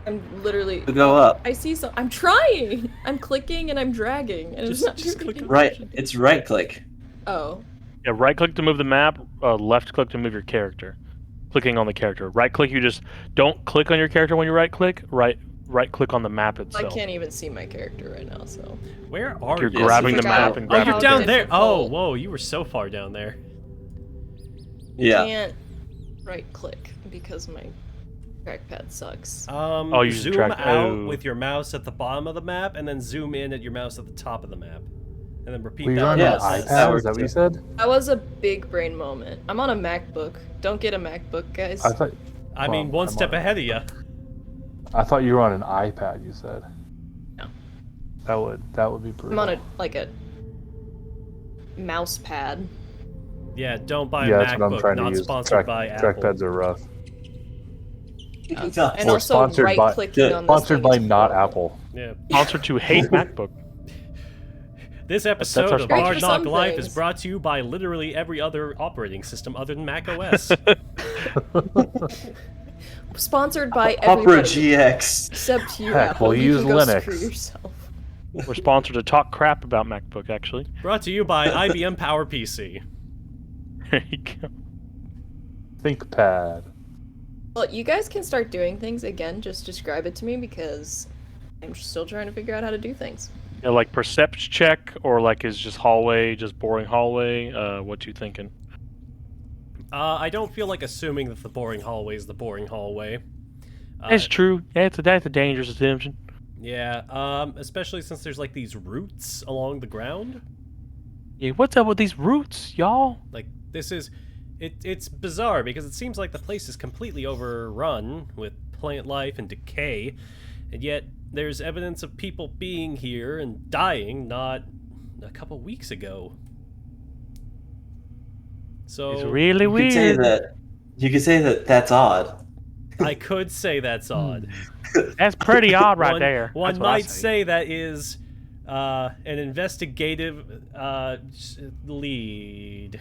I'm literally. Go up. I see some. I'm trying. I'm clicking and I'm dragging, and it's not just doing click Right. It's right click. Oh. Yeah, right click to move the map. Left click to move your character. Clicking on the character. Right click, you just don't click on your character when you right click. Right right-click on the map I itself. can't even see my character right now, so. Where are You're you? grabbing the Forgot. map and Oh, grabbing you're the down gun. there. Oh, difficult. whoa, you were so far down there. Yeah. Can't right click because my trackpad sucks. Oh, you zoom drag- out oh. with your mouse at the bottom of the map, and then zoom in at your mouse at the top of the map, and then repeat Were you that. on Yeah, an that iPad? works Is that what too. you said? That was a big brain moment. I'm on a MacBook. Don't get a MacBook, guys. I thought. I mean, well, one I'm step on- ahead of you. I thought you were on an iPad. You said. No. That would be brutal. I'm on a mouse pad. Yeah, don't buy Yeah, a that's what I'm MacBook. trying to Not use. sponsored by Apple. Trackpads are rough. And Or also sponsored by- right clicking on this Sponsored thing by is not horrible. Apple. Yeah. Sponsored to hate MacBook. This episode our of Great Hard for Knock some Life is things. brought to you by literally every other operating system other than Mac OS. Sponsored by Opera everybody GX. except you, Heck, Apple. we'll You use can go Linux. screw yourself. We're sponsored to talk crap about MacBook, actually. Brought to you by IBM PowerPC. There you go. ThinkPad. Well, you guys can start doing things again. Just describe it to me because I'm still trying to figure out how to do things. Yeah, like perception check, or like is just hallway, just boring hallway. What you thinking? I don't feel like assuming that the boring hallway is the boring hallway. That's true. Yeah, that's a dangerous assumption. Yeah, especially since there's like these roots along the ground. Yeah, what's up with these roots, y'all? Like this is, it's bizarre because it seems like the place is completely overrun with plant life and decay, and yet there's evidence of people being here and dying not a couple weeks ago. So It's really You could say weird. that. You could say that that's odd. I could say that's odd. That's pretty odd right one, there. One That's what I might say that is an investigative lead.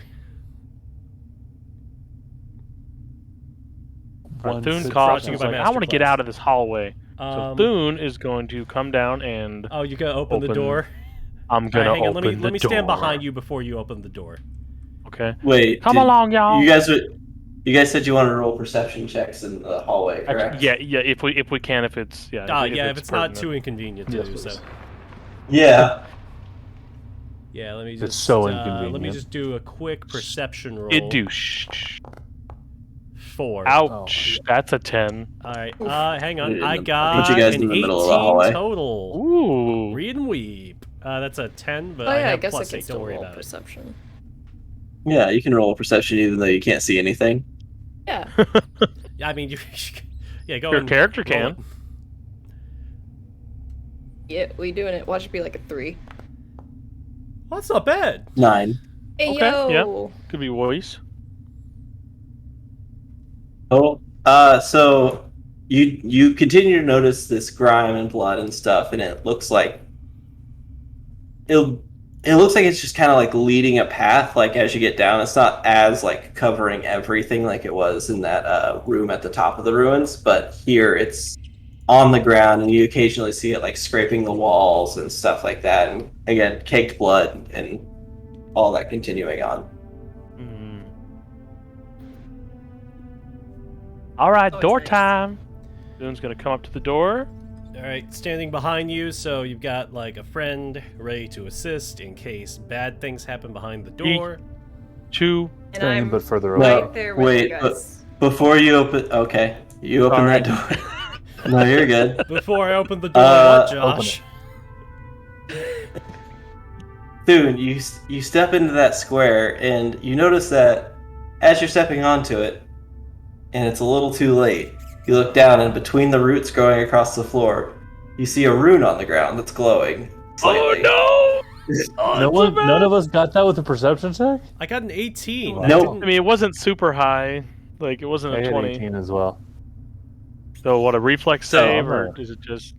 One Thune six- coughs Brought to and you is by like, I want to get Masterclass. out of this hallway. So Um, Thune is going to come down and oh, you gotta open the Open door. I'm All gonna right, hang on. open Let me the stand door. behind you before you open the door. Okay. Wait. Come did- along, y'all. You guys said you wanted to roll perception checks in the hallway, correct? Actually, yeah. If we can, if it's If it's not pertinent. too inconvenient to Yes, do please. so. Yeah. Yeah, let me It's just. so Let me inconvenient. just do a quick perception roll. It do. Shh. 4. Ouch. That's a 10. All right. Hang on. Put it in I the- got put you guys an in the 18 middle of the hallway. total. Ooh. Read and weep. That's a 10, but Oh I yeah, I have guess I plus can 8. still Don't worry roll about it. perception. Yeah, you can roll a perception even though you can't see anything. Yeah. Yeah, I mean, you. Yeah, go. Your and character roll can. it. Yeah, we doing it. Watch it be like a 3. Well, that's not bad. 9. Hey Okay, yo. Could be voice. Oh. So you continue to notice this grime and blood and stuff, and it looks like it's just kind of like leading a path. Like as you get down, it's not as like covering everything like it was in that room at the top of the ruins, but here it's on the ground, and you occasionally see it like scraping the walls and stuff like that. And again, caked blood and all that continuing on. Mm. All right, Always door nice. time. Thune's gonna come up to the door. All right, standing behind you, so you've got like a friend ready to assist in case bad things happen behind the door. 2. And Same, I'm but further Well, away. right there with wait, you but- guys. Before you open, okay, you open Sorry. that door. No, you're good. Before I open the door, what, Josh? Dude, you step into that square, and you notice that as you're stepping onto it, and it's a little too late, you look down, and between the roots growing across the floor, you see a rune on the ground that's glowing slightly. Oh None of us got that with a perception check. I got an 18. Nope. That Nope. didn't- I mean, it wasn't super high. Like it wasn't I a had 20. 18 as well. So what, a reflex save, Oh, or okay. is it just?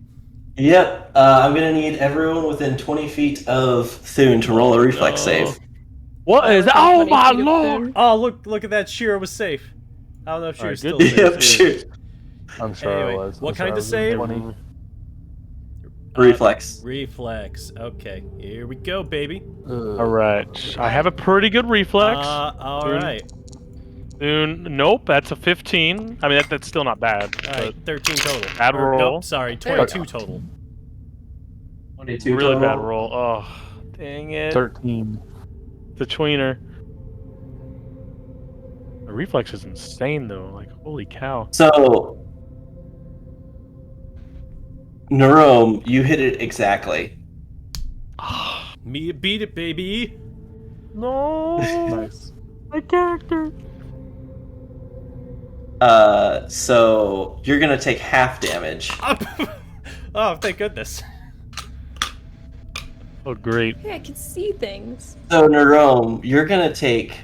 Yep, I'm gonna need everyone within 20 feet of Thune to roll a reflex no. save. What is? Within Oh 20 my feet of lord! Thune. Oh, look at that. Shira was safe. I don't know if Shira's Alright, still good. safe. Yep, shoot. I'm sure Anyway, I was. what I'm sure kind I of was save? 20. Reflex. Reflex. Okay, here we go, baby. Ugh. All right, I have a pretty good reflex. All Thune. right. Nope, that's a 15. I mean, that's still not bad. All right, 13 total. Bad Or, roll. Nope, sorry, 22 total. 22 Really total. bad roll. Oh, dang it. 13. The tweener. The reflex is insane, though. Like, holy cow. So, Nerome, you hit it exactly. Me beat it, baby. No. Nice. My character. So you're gonna take half damage. Oh, thank goodness. Oh, great. Hey, I can see things. So Nerome, you're gonna take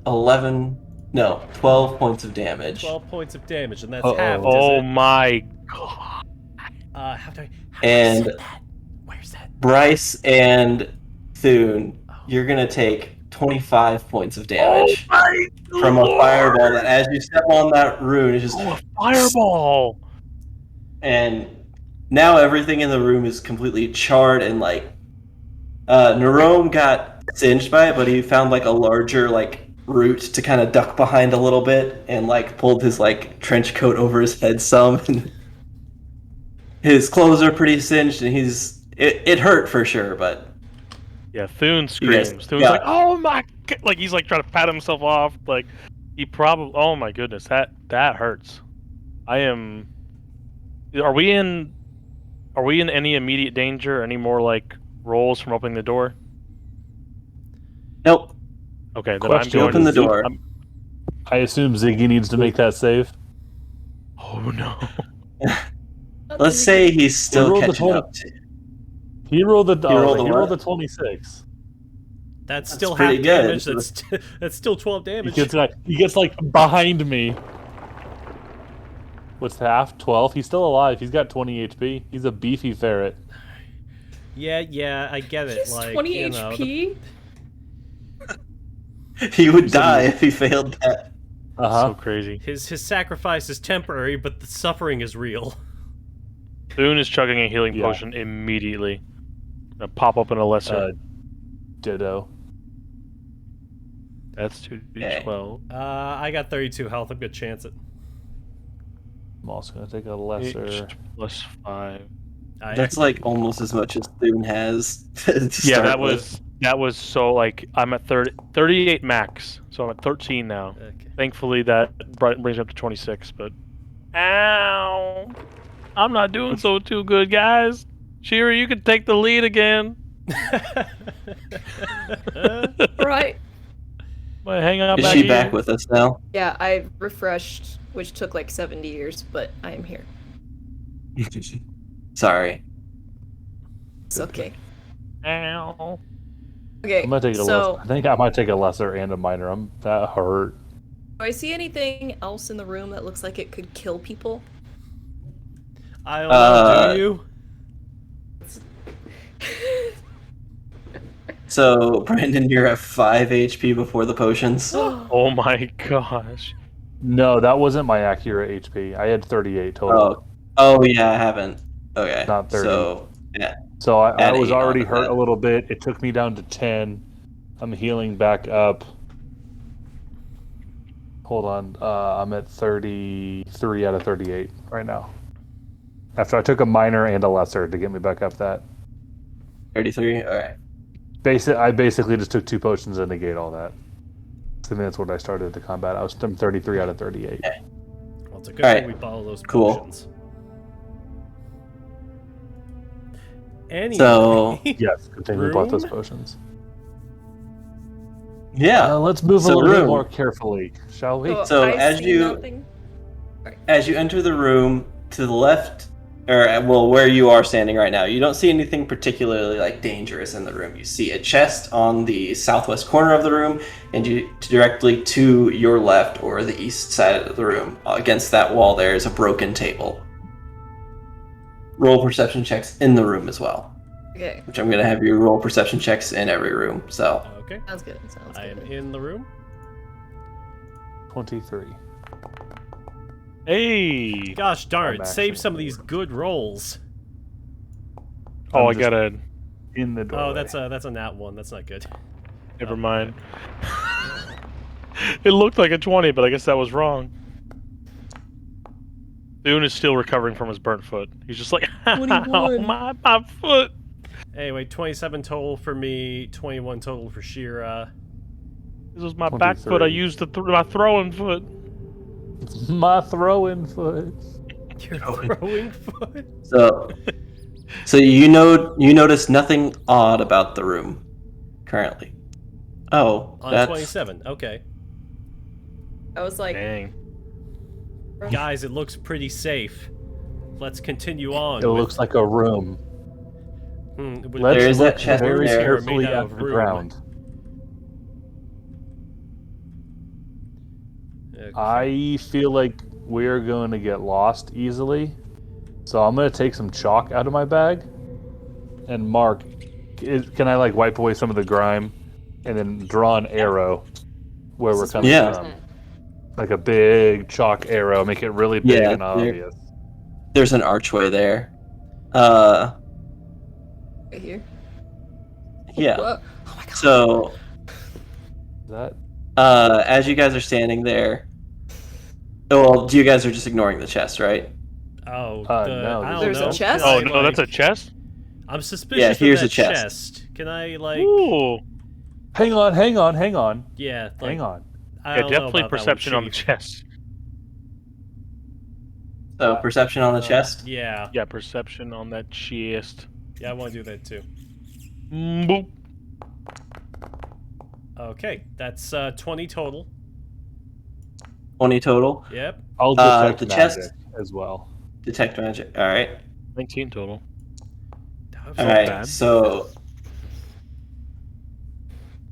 12 points of damage. 12 points of damage, and that's Uh-oh. halved, Oh is my god. How do I And set that? Where's that? Bryce and Thune, you're gonna take 25 points of damage from a fireball that, as you step on that rune, is just Oh, a fireball. and now everything in the room is completely charred and like Nerome got singed by it, but he found like a larger like root to kind of duck behind a little bit and like pulled his like trench coat over his head some and his clothes are pretty singed and it hurt for sure, but Yeah, Thune Yes, screams. Thune's yeah. like, oh my god. Like, he's like trying to pat himself off. Like, he probably. Oh my goodness, that hurts. I am. Are we in any immediate danger? Any more like rolls from opening the door? nope. Okay, then Question. I'm going Open the to door. I assume Ziggy needs to make that save. Oh no. Let's say he's still rolled the catching 20. up to He rolled the rolled a what? 26. That's still pretty half good. damage. That's still 12 He damage. gets like behind me. What's half? 12? He's still alive. He's got 20 HP. He's a beefy ferret. Yeah, I get it. He's like 20 you know, HP. he would die if he failed that. So crazy. his sacrifice is temporary, but the suffering is real. Thune is chugging a healing Yeah. potion immediately. Gonna pop up in a lesser. Ditto. That's 2d12. I got 32 health. I'm gonna chance it. I'm also gonna take a lesser. H plus 5. That's like almost as much as Thune has. To Yeah, start that with. was so like I'm at 38 max, so I'm at 13 now. Okay. Thankfully that brings me up to 26, but ow, I'm not doing so too good, guys. Shira, you can take the lead again. Right. Might hang out Is back she here. back with us now? Yeah, I refreshed, which took like 70 years, but I am here. Sorry. It's okay. Ow. Okay, I'm gonna take a so lesser. I think I might take a lesser and a minor. That hurt. do I see anything else in the room that looks like it could kill people? I don't know, do you? So, Brandon, you're at 5 HP before the potions. Oh my gosh. No, that wasn't my accurate HP. I had 38 total. Oh, yeah, I haven't. Okay. Not 30. So, yeah. So I Add was 8 already onto hurt that. a little bit. It took me down to 10. I'm healing back up. Hold on. I'm at 33 out of 38 right now. After I took a minor and a lesser to get me back up that. 33? Alright. I basically just took 2 potions and negate all that. I think that's what I started the combat. I'm 33 out of 38. Well, it's a good Alright. thing we follow those Cool. potions. Anyway. So- Yes, good thing we bought those Room? potions. Yeah. Let's move So a little bit room. more carefully, shall we? So I as see you- nothing. As you enter the room, to the left, or well, where you are standing right now, you don't see anything particularly like dangerous in the room. You see a chest on the southwest corner of the room, and you directly to your left or the east side of the room, against that wall, there is a broken table. Roll perception checks in the room as well, Okay, which I'm gonna have you roll perception checks in every room. So Okay. sounds good. Sounds I am good. in the room. 23. Hey. Gosh darn it, I'm save actually some of these good rolls. Oh, I just- got a. In the door. Oh, that's a nat one. That's not good. Never mind. It looked like a 20, but I guess that was wrong. Dune is still recovering from his burnt foot. He's just like, oh, 21. my foot. Anyway, 27 total for me, 21 total for Shira. This was my back foot. I 23. used my throwing foot. My throwing foot. Your throwing foot? So you notice nothing odd about the room currently. Oh, On that's 27, okay. I was like, Dang. Guys, it looks pretty safe. Let's continue on. It looks like a room. There is that chest very there. carefully Made out at of the room. ground. Okay. I feel like we're going to get lost easily. So I'm going to take some chalk out of my bag. And mark, can I like wipe away some of the grime and then draw an arrow where we're coming Yeah. from? Like a big chalk arrow, make it really big Yeah, and obvious. There's an archway there. right here. Yeah. Whoa. Oh my god. So Is that as you guys are standing there, well, you guys are just ignoring the chest, right? Oh, no, I don't there's a know. chest? Can Oh, I, no, that's a like- chest? I'm suspicious Yeah, here's of a that chest. Can I, like... Ooh. hang on. Yeah, like, Hang on. I Yeah, don't know definitely about that one, perception on the Chief. chest. So perception on the chest. Yeah. Yeah, perception on that chest. Yeah, I want to do that too. Boop. Okay, that's 20 total. 20 total. Yep. I'll Uh, detect the magic chest- as well. Detect magic. All right. 19 total. That was All not right. bad. So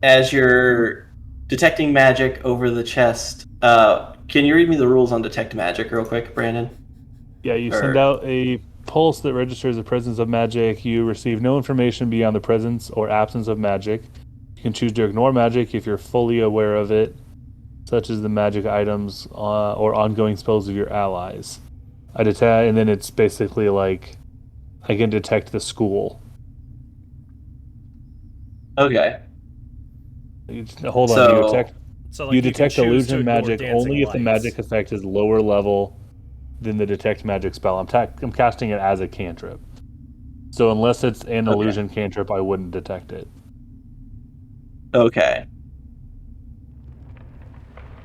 as you're detecting magic over the chest, can you read me the rules on detect magic real quick, Brandon? Yeah, you send Or- out a pulse that registers the presence of magic. You receive no information beyond the presence or absence of magic. You can choose to ignore magic if you're fully aware of it, such as the magic items or ongoing spells of your allies. I detect, and then it's basically like I can detect the school. Okay. Hold on, So- you detect So, like, you can detect choose to illusion ignore magic dancing only if the lights. magic effect is lower level than the detect magic spell. I'm casting it as a cantrip. So unless it's an Okay. illusion cantrip, I wouldn't detect it. Okay.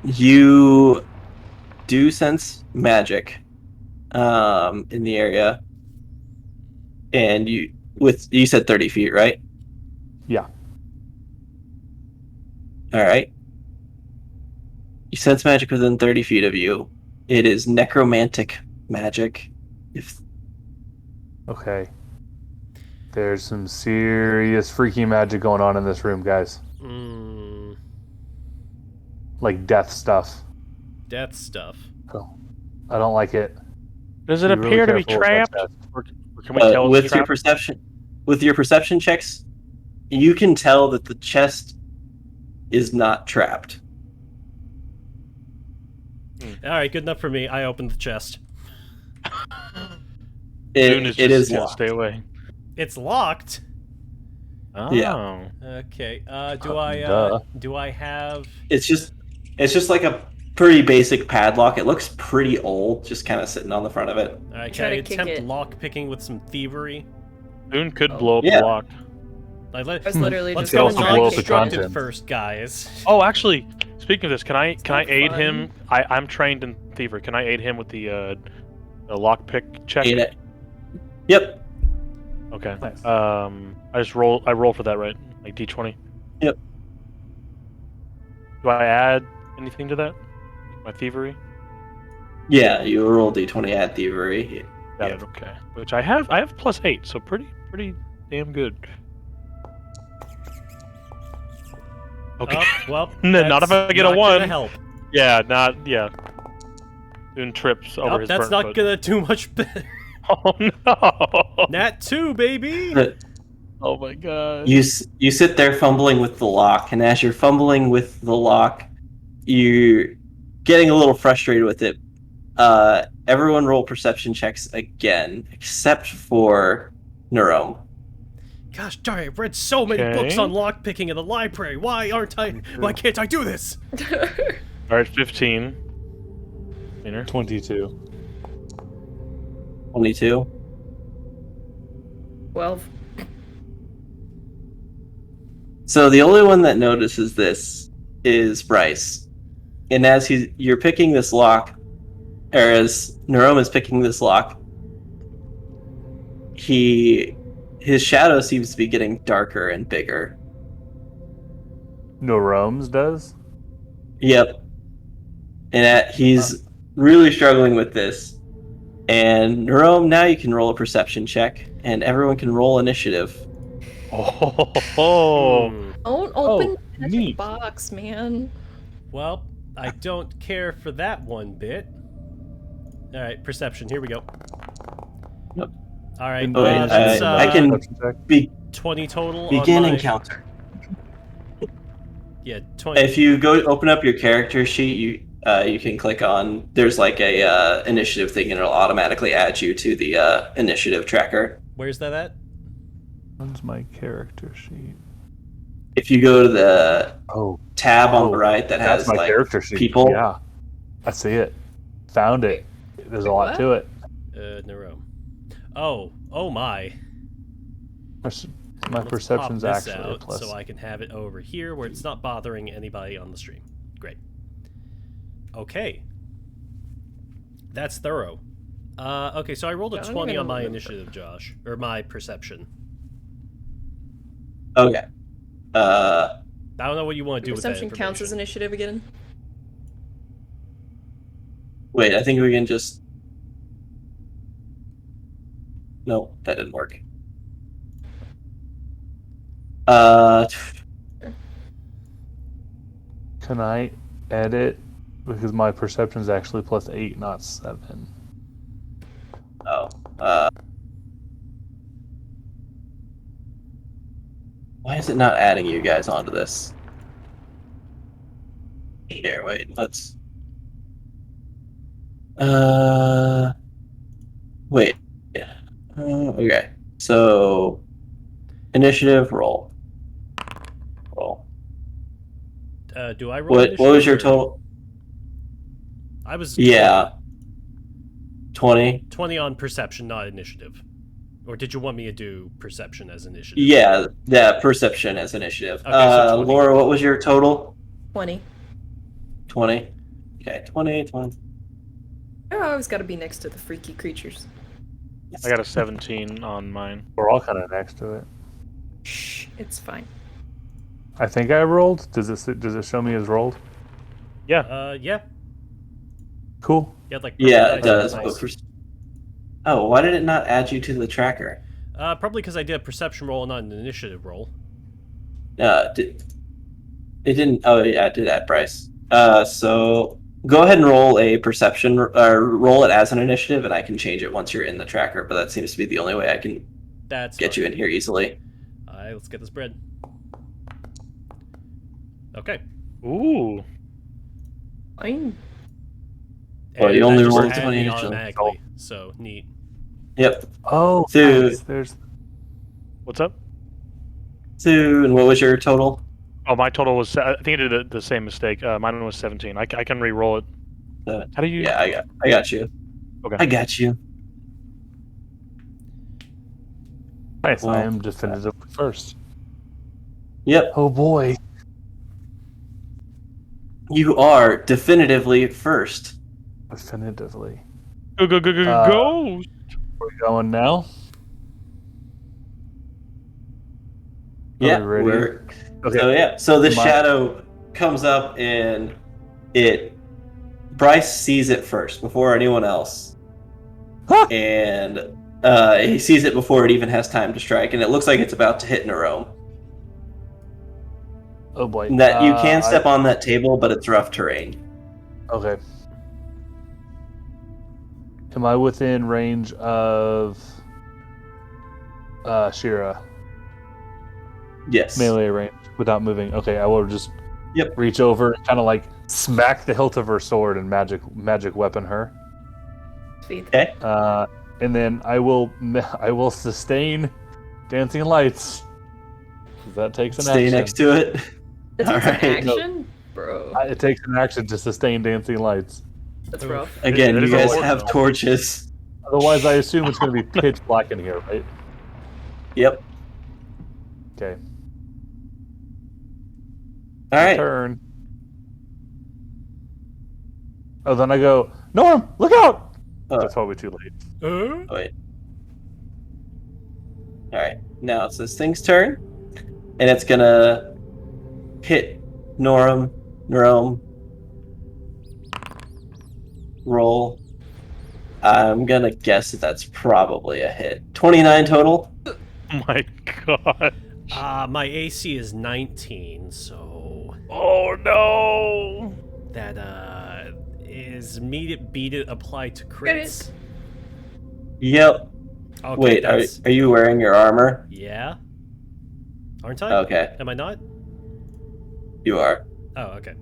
You do sense magic in the area. And you said 30 feet, right? Yeah. All right. You sense magic within 30 feet of you. It is necromantic magic. If Okay. There's some serious freaky magic going on in this room, guys. Mm, Like death stuff. death stuff. I don't like it. Does it Be really appear to be careful with that trapped? chest. Or can we tell it's with your trapped? perception checks, you can tell that the chest is not trapped. All right, good enough for me. I opened the chest. Dune It just is gonna locked. stay away. It's locked. Oh. Yeah. Okay. Duh. Do I have? It's just like a pretty basic padlock. It looks pretty old, just kind of sitting on the front of it. All right, Try can I to kick attempt it. lock picking with some thievery? Dune could Oh. blow up Yeah. the lock. Like, I was literally let's just go also gonna blow up the non-destructive content. first, guys. Oh, actually, speaking of this, can I not aid fun. him? I'm trained in thievery. Can I aid him with the lockpick check? Ain't it? Yep. Okay. Nice. I roll for that, right? Like D20. Yep. Do I add anything to that? My thievery? Yeah, you roll d20 at thievery. Got Yeah. it. Okay. Which I have +8, so pretty damn good. Okay. Oh, well, Not if I that's get a not 1. Gonna help. Yeah. Dune trips over Nope, his that's burnt not foot. gonna do much better. Oh no! Nat 2, baby. Oh my god. You sit there fumbling with the lock, and as you're fumbling with the lock, you're getting a little frustrated with it. Everyone roll perception checks again, except for Neurom. Gosh darn it, I've read so many Okay. books on lockpicking in the library. Why can't I do this? All right, 15. Cleaner. 22. 22. 12. So the only one that notices this is Bryce. And as you're picking this lock, or as Nerome is picking this lock, his shadow seems to be getting darker and bigger. Neuromes does? Yep. And he's really struggling with this. And Nerome, now you can roll a perception check, and everyone can roll initiative. Oh. Don't open the magic neat. box, man. Well, I don't care for that one bit. All right, perception. Here we go. Yep. All right, Oh, wait, that's I can Perception check. 20 total. begin on my, encounter. Yeah, 20. If you go open up your character sheet, you can click on. There's like a initiative thing, and it'll automatically add you to the initiative tracker. Where's that at? Where's my character sheet? If you go to the Oh, tab on the Oh, right that that's has my like character sheet. people. Yeah, I see it. Found it. There's a lot What? to it. Nerome. Oh my. My Let's perception's pop this actually a out plus. so I can have it over here where it's not bothering anybody on the stream. Great. Okay. That's thorough. Okay, so I rolled a I don't 20 even on my remember. initiative, Josh. Or my perception. Okay. I don't know what you want to do with that Perception counts as information. initiative again. Wait, I think we can just. No, that didn't work. Can I edit? Because my perception's actually plus 8, not 7. Oh. Why is it not adding you guys onto this? Here, wait, let's. Wait. Okay. So, initiative roll. Roll. Do I roll What was initiative, your or- total? I was Yeah. 20? 20 on perception, not initiative. Or did you want me to do perception as initiative? Yeah, that perception as initiative. Okay, so 20. Laura, what was your total? 20. 20. Okay, 20. I always got to be next to the freaky creatures. I got a 17 on mine. We're all kind of next to it. Shh, it's fine. I think I rolled. Does it show me as rolled? Yeah. Cool. You had like Yeah, purple it dice. does. Nice. But oh, why did it not add you to the tracker? Probably because I did a perception roll, not an initiative roll. It didn't. Oh, yeah, it did add Bryce. So go ahead and roll a perception. Roll it as an initiative, and I can change it once you're in the tracker. But that seems to be the only way I can That's get you in here easily. Alright, let's get this bread. Okay. Ooh. Fine. Well, you And only that just rolled added 20 me initially. automatically, so neat. Yep. Oh, So- nice. There's What's up? So, and what was your total? Oh, my total was. I think I did the same mistake. Mine was 17. I can re-roll it. How do you? Yeah, I got you. Okay. I got you. nice. Well, I am definitively first. Yep, Oh boy. you are definitively first. Definitively. Go. We're going now. Yeah, we ready? we're Okay. so yeah. So the My- shadow comes up and Bryce sees it first before anyone else, Huh. and he sees it before it even has time to strike, and it looks like it's about to hit Nerome. Oh boy. That you can I- step on that table, but it's rough terrain. Okay. Am I within range of Shira? Yes. Melee range without moving. Okay, I will just Yep. reach over and kind of like smack the hilt of her sword and magic weapon her. Sweet. Okay. And then I will sustain Dancing lights. 'Cause that takes an Stay action. next to it. That All takes an right. action? Bro, It takes an action to sustain dancing lights. that's rough. Again, It you is a guys ward, have though. torches. Otherwise, I assume it's going to be pitch black in here, right? Yep. Okay. All right. Turn. Oh, then I go, Norm, look out! That's probably too late. Wait. All right. Now it's this thing's turn, and it's gonna hit Norm. Roll. I'm gonna guess that's probably a hit. 29 total. Oh my god. My AC is 19, so Oh no. that is beat it applied to crits. Yep. Okay, Wait, are you wearing your armor? Yeah. Aren't I? Okay, Am I not? you are. Oh, okay.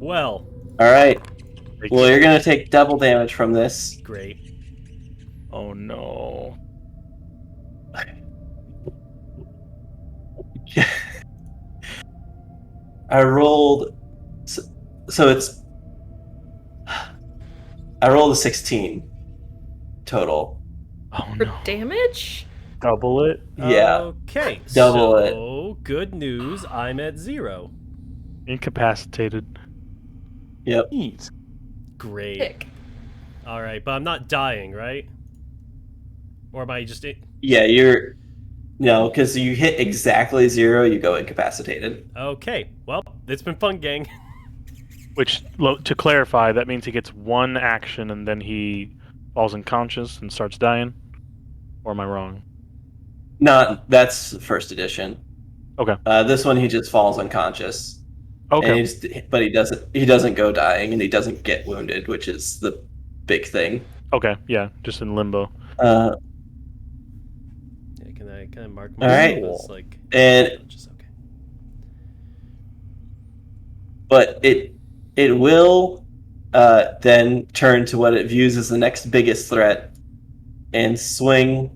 Well, All right. Well, you're gonna take double damage from this. great. Oh no. I rolled. So it's. I rolled a 16 total. Oh For no. damage? Double it. Yeah. Okay. Double it. So, good news. I'm at 0. Incapacitated. Yep. Neat. Great. Pick. All right, but I'm not dying, right? Or am I just? Yeah, you're. No, because you hit exactly 0, you go incapacitated. Okay. Well, it's been fun, gang. Which, to clarify, that means he gets one action and then he falls unconscious and starts dying? Or am I wrong? That's first edition. Okay. This one he just falls unconscious. Okay. And but he doesn't go dying, and he doesn't get wounded, which is the big thing. Okay, yeah, just in limbo. Uh, Yeah, can I mark All right. myself as like? and Just okay. but it will then turn to what it views as the next biggest threat and swing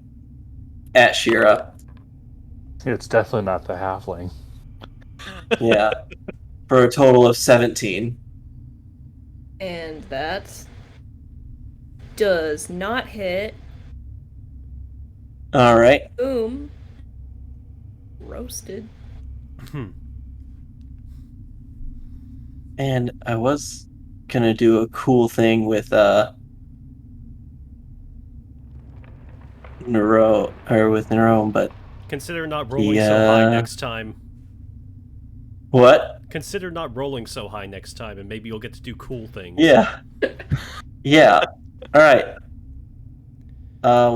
at Shira. It's definitely not the halfling. Yeah, for a total of 17. And that does not hit. All right. Boom. Roasted. And I was gonna do a cool thing with Neurome, but Consider not rolling so high Yeah. next time. what? Consider not rolling so high next time, and maybe you'll get to do cool things. Yeah. Yeah. All right.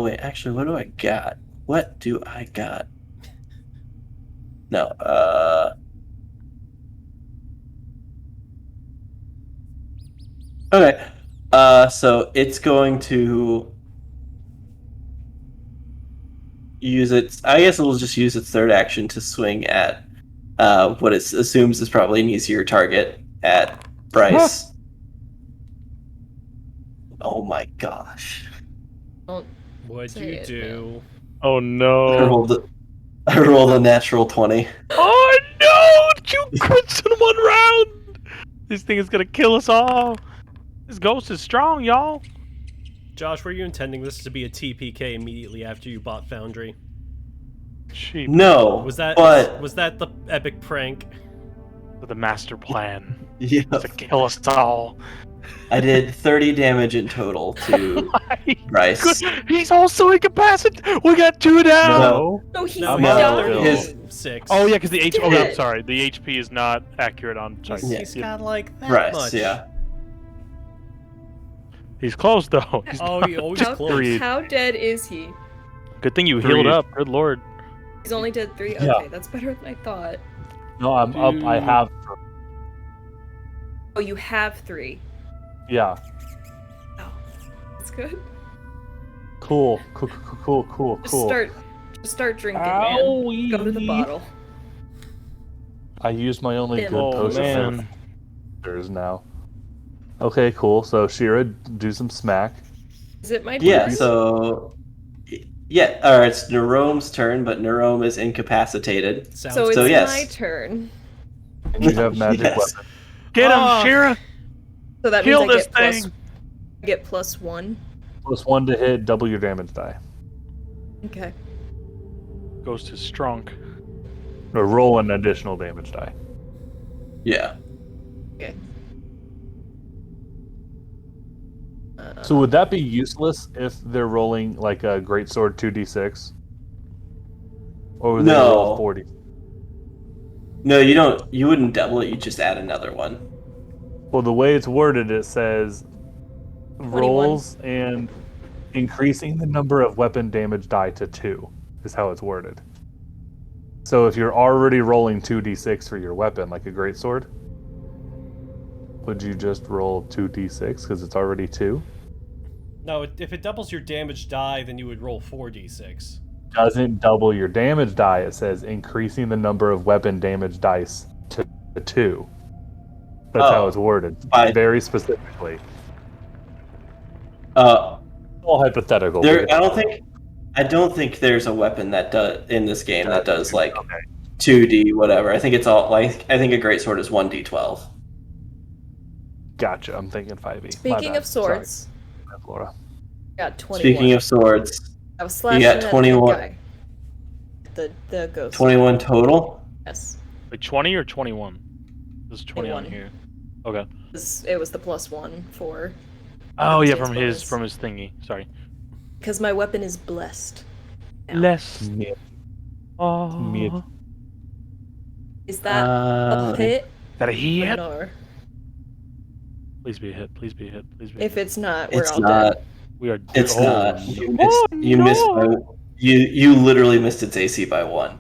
Wait, actually, what do I got? What do I got? No, okay. So it's going to use its. I guess it'll just use its third action to swing at what it assumes is probably an easier target at Bryce. Oh my gosh! Don't What'd Say you it, do? Oh I no. rolled a natural 20. Oh no! 2 crits in 1 round! This thing is gonna kill us all! This ghost is strong, y'all! Josh, were you intending this to be a TPK immediately after you bought Foundry? Sheep. No, Was that But was that the epic prank? With a master plan yeah, to kill us all. I did 30 damage in total to Bryce. He's also incapacitated! We got 2 down! No. No, he's No, not. his- 6. Oh yeah, because the HP. Oh, Dead. I'm sorry. The HP is not accurate on. Sorry. He's, Yeah. he's got like that Bryce, much. yeah. He's close though. He's Oh, not he always just close. 3. How dead is he? Good thing you 3. healed up. Good lord. He's only dead 3? Okay, Yeah. that's better than I thought. No, I'm up. I have. Oh, you have 3. Yeah. Oh, that's good. Cool. Cool. Just start drinking, man. Go to the bottle. I used my only Yeah. good Oh potion man. for now. Okay, cool. So Shira, do some smack. Is it my Yeah, turn? so Yeah, or it's Nerome's turn, but Nerome is incapacitated. Sounds So it's So, yes. my turn. And you have magic Yes. weapons. Get him, Oh. Shira! So that Kill means I this get plus thing! I get +1. +1 to hit, double your damage die. Okay. Goes to Strunk. Or roll an additional damage die. Yeah. Okay. So would that be useless if they're rolling like a greatsword 2d6? Or would they No. roll 40? No, you don't. You wouldn't double it. You just add another one. Well, the way it's worded, it says 21. rolls and increasing the number of weapon damage die to 2 is how it's worded. So if you're already rolling 2d6 for your weapon, like a greatsword, would you just roll 2d6 because it's already 2? No, if it doubles your damage die, then you would roll 4d6. Doesn't double your damage die. It says increasing the number of weapon damage dice to 2. That's how Oh. it's worded, By- very specifically. Uh, All hypothetical. there. I don't think there's a weapon that does in this game that does like Okay. 2D whatever. I think it's all like I think a greatsword is 1d12. Gotcha. I'm thinking 5e. Speaking of swords, Sorry, Flora. I got 21. Speaking of swords, I was slashing got at the 21. guy. The ghost. 21 total. Yes. Wait, 20 or 21? There's 20 on 21. here. Okay. It was the +1 for Oh yeah, Taste from bonus. his thingy. Sorry. because my weapon is blessed. now. Less. Mid. Oh. Mid. Is that a hit That a or hit? no? Please be a hit. Please be a hit. Please be a If hit. it's not, we're It's all not. dead. We are. It's oh, not. no. You missed. You missed. You literally missed its AC by 1.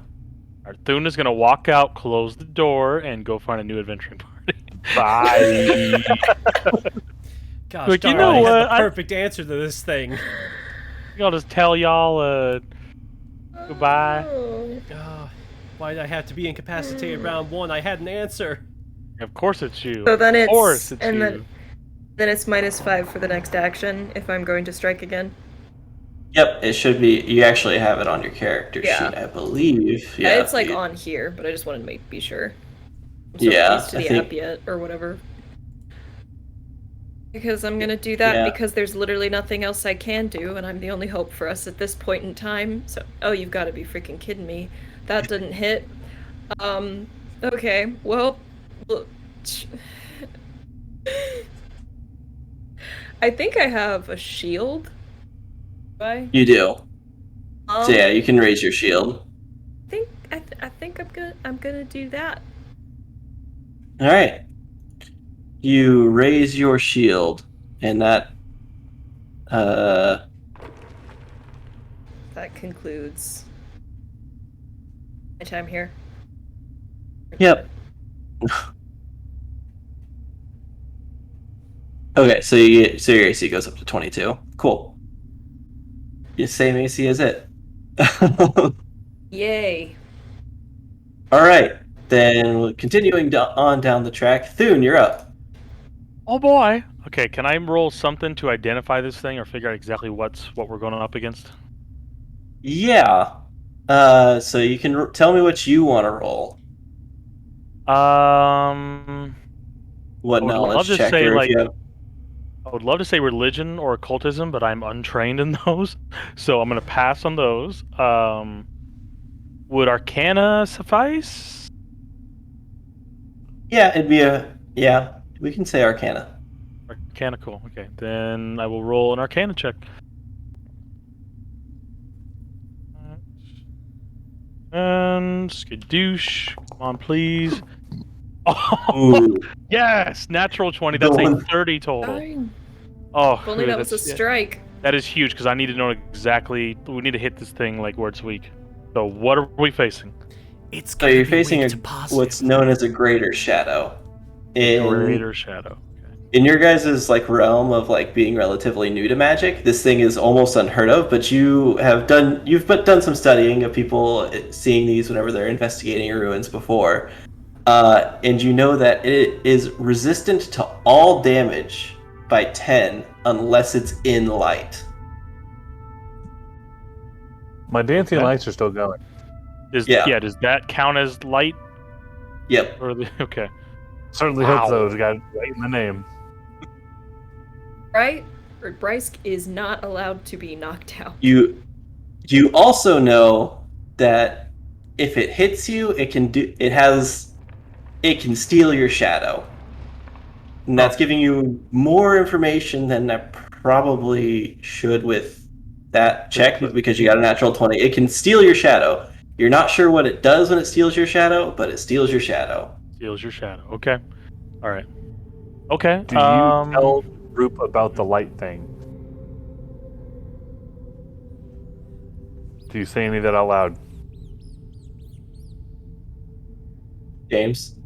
Our Thune is gonna walk out, close the door, and go find a new adventuring party. Bye. Gosh Like, you darn, know I had what? the perfect answer to this thing. I'll just tell y'all goodbye. Oh, why did I have to be incapacitated round 1? I had an answer. Of course it's you. So then Of course it's it's you. then it's -5 for the next action if I'm going to strike again. Yep, it should be. You actually have it on your character Yeah. sheet, I believe. Yeah, It's like you- on here, but I just wanted to be sure. I'm so Yeah, used to I the think- app yet or whatever. Because I'm gonna do that Yeah. because there's literally nothing else I can do, and I'm the only hope for us at this point in time. So, oh, you've got to be freaking kidding me! That didn't hit. Okay, well, I think I have a shield. Do I? You do. Um, So yeah, you can raise your shield. I think I'm gonna do that. All right. You raise your shield, and that. That concludes my time here. Yep. Okay, so your AC goes up to 22. Cool. You same AC as it. Yay. All right, then continuing on down the track. Thune, you're up. Oh boy. Okay, can I roll something to identify this thing or figure out exactly what we're going up against? Yeah. So you can tell me what you want to roll. What I would love knowledge to check say, or if like, you have... I would love to say religion or occultism, but I'm untrained in those, so I'm gonna pass on those. Would Arcana suffice? Yeah, we can say Arcana. Arcana, cool. Okay, then I will roll an Arcana check. And skadoosh. Come on, please. Oh, Ooh. yes! Natural 20. That's The a one- 30 total. Fine. Oh, If only that was a that's- strike. that is huge because I need to know exactly. We need to hit this thing like where it's weak. So what are we facing? It's So gonna you're be facing weak to positive. what's known as a greater shadow. Greater shadow. Okay. In your guys' like realm of like being relatively new to magic, this thing is almost unheard of. But you've done some studying of people seeing these whenever they're investigating ruins before, and you know that it is resistant to all damage by 10 unless it's in light. My dancing Okay. lights are still going. Yeah. Does that count as light? Yep. Or okay. Certainly Wow. hope so. It's got light in the name. Right? Or Bryce is not allowed to be knocked out. You also know that if it hits you, it can steal your shadow. And that's giving you more information than I probably should with that check because you got a natural 20. It can steal your shadow. You're not sure what it does when it steals your shadow, but it steals your shadow. Steals your shadow. Okay. All right. Okay. Do you tell the group about the light thing? Do you say any of that out loud? James?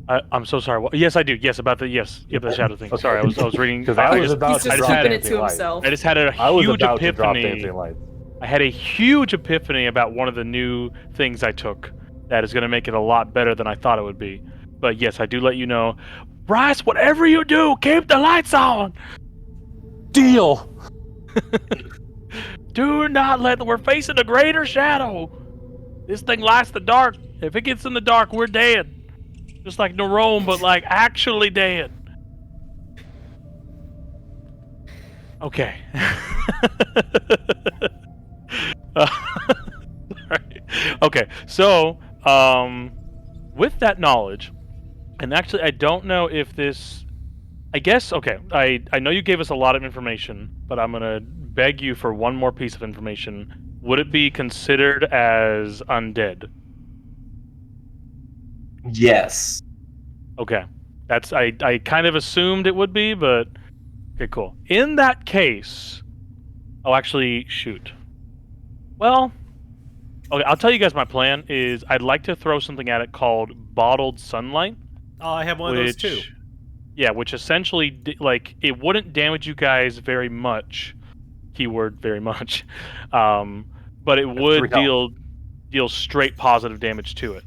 I'm so sorry. Yes, I do. Yes, about the the shadow thing. Okay. Sorry, I was reading Because I was He's about just to drop keeping it dancing to lights. himself. I just had a I was huge about to drop epiphany. dancing lights. I had a huge epiphany about one of the new things I took that is going to make it a lot better than I thought it would be. But yes, I do let you know, Bryce. Whatever you do, keep the lights on. Deal. Do not let. We're facing a greater shadow. This thing lights the dark. If it gets in the dark, we're dead. Just like Nerone, but like actually dead. Okay. Sorry. Okay, so with that knowledge, and actually I don't know if this, I guess, okay, I know you gave us a lot of information, but I'm gonna beg you for one more piece of information. Would it be considered as undead? Yes. Okay. That's I kind of assumed it would be, but okay, cool. In that case, oh, actually, shoot. Well, okay, I'll tell you guys my plan is I'd like to throw something at it called bottled sunlight. Oh, I have one of those too. Yeah, which essentially like it wouldn't damage you guys very much. Keyword very much. But it would deal straight positive damage to it.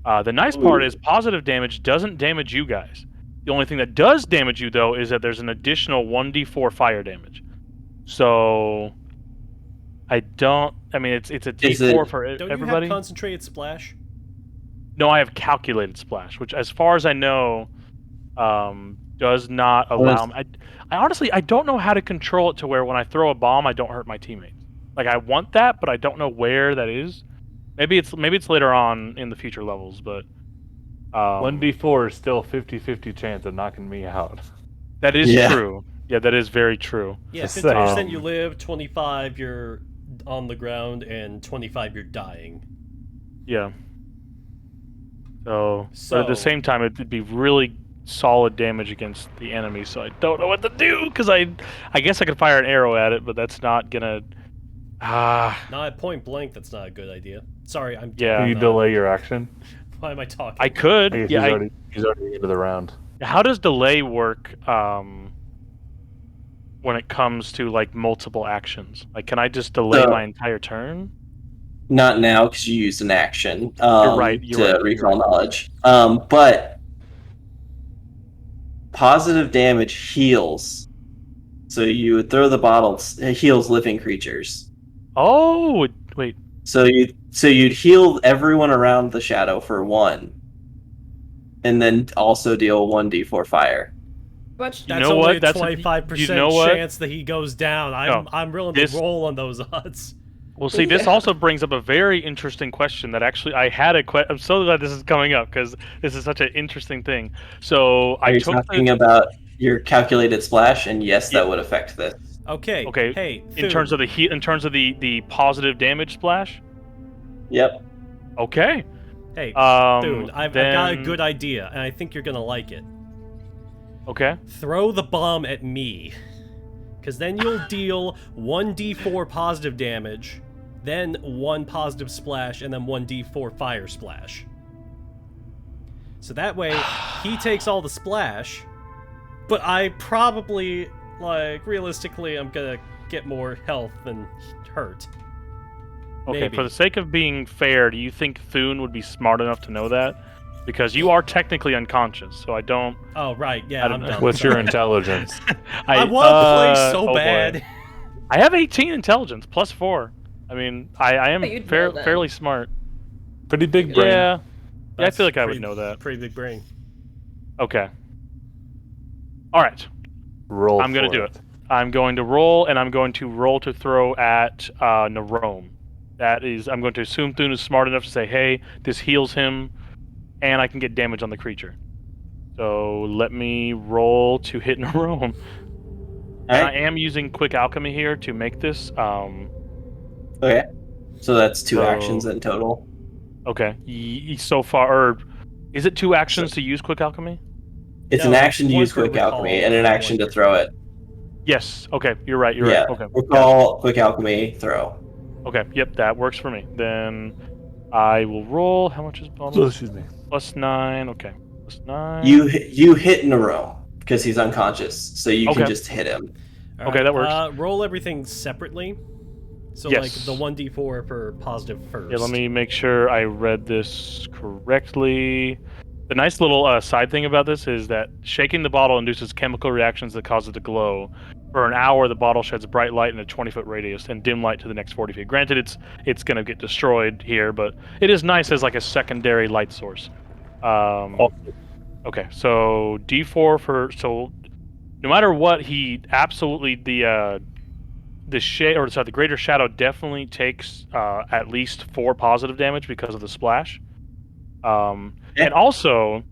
The nice part is positive damage doesn't damage you guys. The only thing that does damage you, though, is that there's an additional 1d4 fire damage. So, I mean, it's a d4 for Don't everybody. you have concentrated splash? No, I have calculated splash, which, as far as I know, does not allow me. I honestly, I don't know how to control it to where when I throw a bomb, I don't hurt my teammates. Like, I want that, but I don't know where that is. Maybe it's later on in the future levels, but 1d4 is still 50-50 chance of knocking me out. that is true. Yeah, that is very true. Yeah, Just 50% saying. you live, 25 you're on the ground, and 25 you're dying. Yeah. So but at the same time, it'd be really solid damage against the enemy. So I don't know what to do because I guess I could fire an arrow at it, but that's not gonna. Not at point blank. That's not a good idea. Sorry, I'm. Yeah. Can you delay your action? Why am I talking? I could. I guess Yeah. he's already into the round. How does delay work when it comes to like multiple actions? Like, can I just delay my entire turn? Not now because you used an action. You're right. To recall knowledge. But positive damage heals. So you would throw the bottles. It heals living creatures. Oh wait. So you'd heal everyone around the shadow for 1, and then also deal 1d4 fire. Much. That's know only what? a That's 25% you know what? chance that he goes down. I'm willing to roll on those odds. Well, see, this also brings up a very interesting question that actually I had I'm so glad this is coming up because this is such an interesting thing. So Are you talking about your calculated splash? And yes, that would affect this. Okay. Okay. Hey, in terms of the heat, in terms of the positive damage splash. Yep. Okay. Hey, dude, I've got a then- good idea, and I think you're gonna like it. Okay. Throw the bomb at me, because then you'll deal 1d4 positive damage, then 1 positive splash, and then 1d4 fire splash. So that way, he takes all the splash, but I probably, like, realistically, I'm gonna get more health than hurt. Okay. Maybe. For the sake of being fair, do you think Thune would be smart enough to know that? Because you are technically unconscious, so I don't. Oh, right, yeah, I don't I'm know. done. What's your intelligence? I want to play so oh boy. bad. I have 18 intelligence plus 4. I mean, I am You'd know that. fairly smart. Pretty big brain. Yeah. I That's feel like I would pretty- know that. Pretty big brain. Okay. All right. Roll. I'm gonna for do it. I'm going to roll, and I'm going to roll to throw at Narome. That is, I'm going to assume Thune is smart enough to say, hey, this heals him, and I can get damage on the creature. So let me roll to hit Narome. And I Alright. am using Quick Alchemy here to make this. Okay. So that's two So- actions in total. Okay. So far, or is it 2 actions to use Quick Alchemy? It's No, an action to one use for quick recall, alchemy and an action to one for- throw it. Yes. Okay. You're right. You're Yeah. right. Okay. Recall, quick alchemy, throw. Okay. Yep. That works for me. Then I will roll. How much is Oh, bonus? excuse me. +9. Okay. +9. You hit in a row because he's unconscious, so you Okay. can just hit him. All Okay, that works. Roll everything separately. So Yes. like the 1d4 for positive first. Yeah, let me make sure I read this correctly. The nice little side thing about this is that shaking the bottle induces chemical reactions that cause it to glow. For an hour, the bottle sheds bright light in a 20-foot radius and dim light to the next 40 feet. Granted, it's going to get destroyed here, but it is nice as like a secondary light source. Okay, so D4 for so no matter what, he absolutely the greater shadow definitely takes at least 4 positive damage because of the splash. Yeah. And also,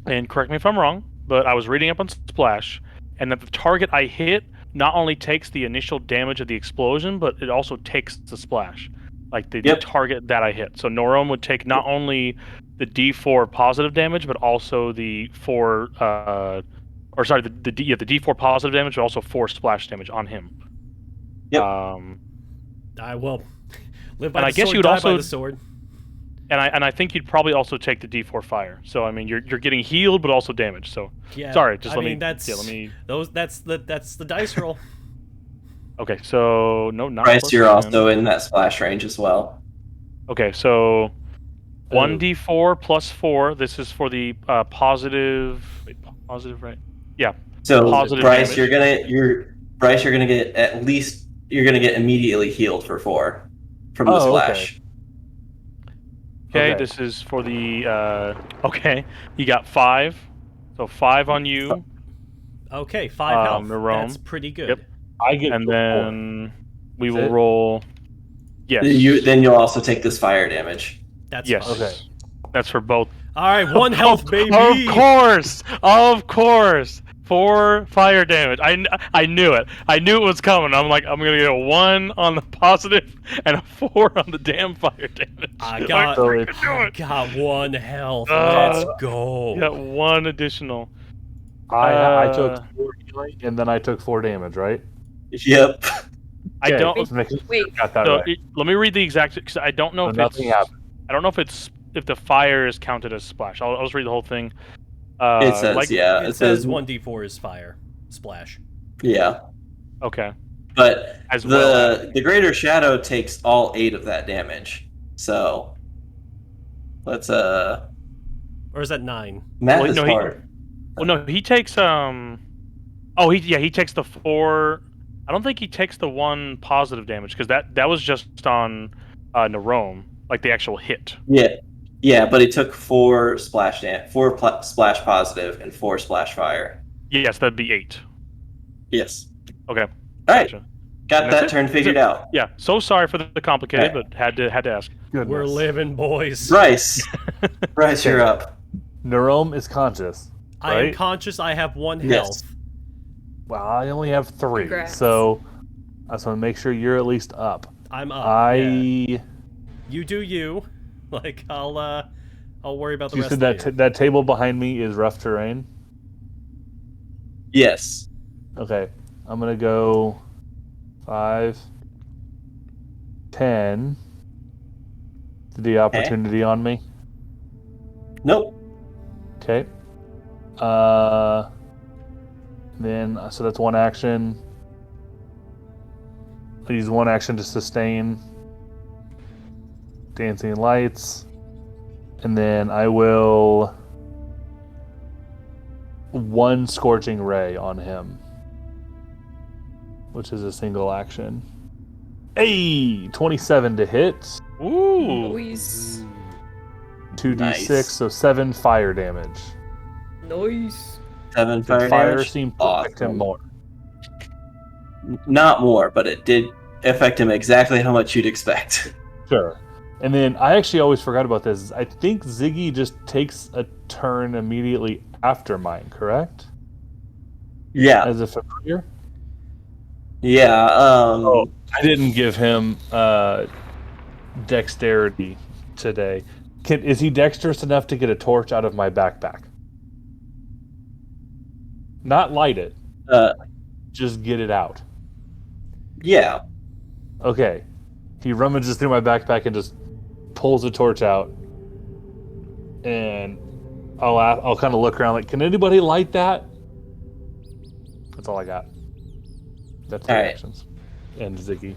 and correct me if I'm wrong, but I was reading up on splash, and that the target I hit not only takes the initial damage of the explosion, but it also takes the splash, like the Yep. target that I hit. So Norom would take not only the D4 positive damage, but also the 4 or sorry, the D4 positive damage, but also 4 splash damage on him. Yep. I will live by And the I guess sword, you'd die also- by the sword. And I think you'd probably also take the D4 fire. So I mean, you're getting healed, but also damaged. So Yeah. sorry, just I let mean, me. That's Yeah, let me. that's the dice roll. Okay, so no, not Bryce, plus you're 10. also in that splash range as well. Okay, so Oh. 1d4 plus 4. This is for the positive. Wait, positive, right? Yeah. So Positive Bryce, damage. you're gonna get at least you're gonna get immediately healed for 4 from the Oh, okay. splash. Okay, Okay. this is for the. Okay, you got 5. So 5 on you, Okay, 5 health. Narome. That's pretty good. Yep. I get and four. then we Is will it? roll. Yes. Then you'll also take this fire damage. That's Yes. fine. Okay. That's for both. All right, 1 health, baby. Of course. 4 fire damage. I knew it. I knew it was coming. I'm like, I'm gonna get a 1 on the positive and a 4 on the damn fire damage. I got, So I it's- can do it. got 1 health. Uh, Let's go. You got 1 additional. I took 4 healing and then I took 4 damage, right? Yep. I Okay, don't. just make sure Wait. I got that So right. let me read the exact because I don't know So if nothing it's. happened. I don't know if the fire is counted as splash. I'll just read the whole thing. It says like, yeah. It says 1d4 is fire. Splash. Yeah. Okay. But As well as- the greater shadow takes all 8 of that damage. So let's Or is that 9? math Well, is no, hard. Well, no, he takes Oh, he takes the 4. I don't think he takes the 1 positive damage because that was just on Narome, like the actual hit. Yeah, but it took 4 splash splash positive and 4 splash fire. Yes, that'd be 8. Yes. Okay. All right. Gotcha. Got And that that's it. turn figured out. Yeah. So sorry for the complicated, Okay. but had to ask. Goodness. We're living, boys. Bryce. Bryce, you're up. Narome is conscious. I am right? conscious. I have 1 Yes. health. Well, I only have 3, Congrats. so I just want to make sure you're at least up. I'm up. I. yeah. You do you. Like I'll worry about the You rest said of that you. that table behind me is rough terrain. Yes. Okay, I'm gonna go 5, 10. The opportunity on me. Nope. Okay. Then so that's 1 action. I'll use 1 action to sustain Dancing Lights, and then I will 1 Scorching Ray on him, which is a single action. Hey, 27 to hit. Ooh. Noise. 2d6, Nice. so 7 fire damage. Nice. 7 Did fire fire damage. seem to affect him Awesome. more? Not more, but it did affect him exactly how much you'd expect. Sure. And then I actually always forgot about this. I think Ziggy just takes a turn immediately after mine, correct? Yeah. As a familiar? Yeah. Oh, I didn't give him dexterity today. Is he dexterous enough to get a torch out of my backpack? Not light it, just get it out. Yeah. Okay. He rummages through my backpack and just pulls a torch out. And I'll kind of look around like, can anybody light that? That's all I got. That's the All right. actions. And Ziggy.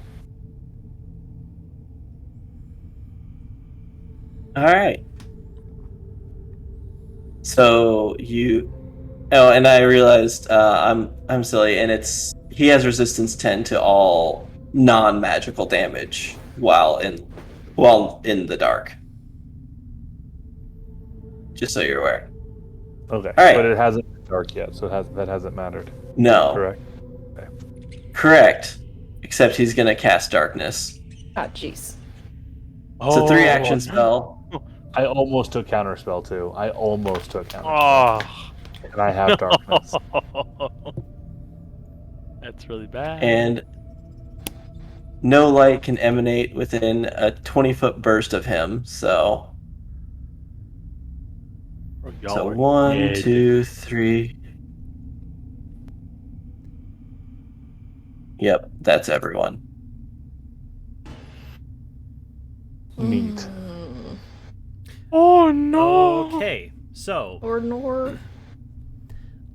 All right. So you. Oh, and I realized I'm silly, and he has resistance 10 to all non-magical damage while in the dark. Just so you're aware. Okay. All right. But it hasn't been dark yet, so that hasn't mattered. No. Correct. Correct. Except he's gonna cast darkness. Ah, jeez. It's a 3-action spell. I almost took counterspell too. Oh. And I have darkness. That's really bad. And no light can emanate within a 20-foot burst of him, so Y'all so are 1, dead. 2, 3. Yep, that's everyone. Neat. Mm. Oh no. Okay, so Or nor.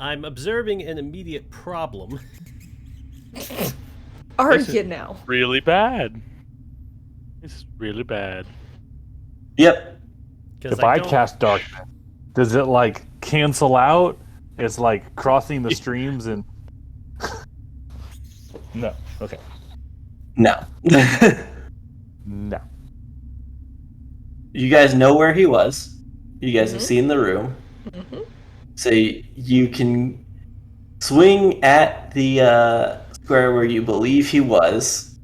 I'm observing an immediate problem. Are This is- you now? Really bad. It's really bad. Yep. Because If I cast darkness, does it like cancel out? It's like crossing the streams and no. Okay. No. No. You guys know where he was. You guys have Mhm. seen the room. Mhm. So you can swing at the square where you believe he was.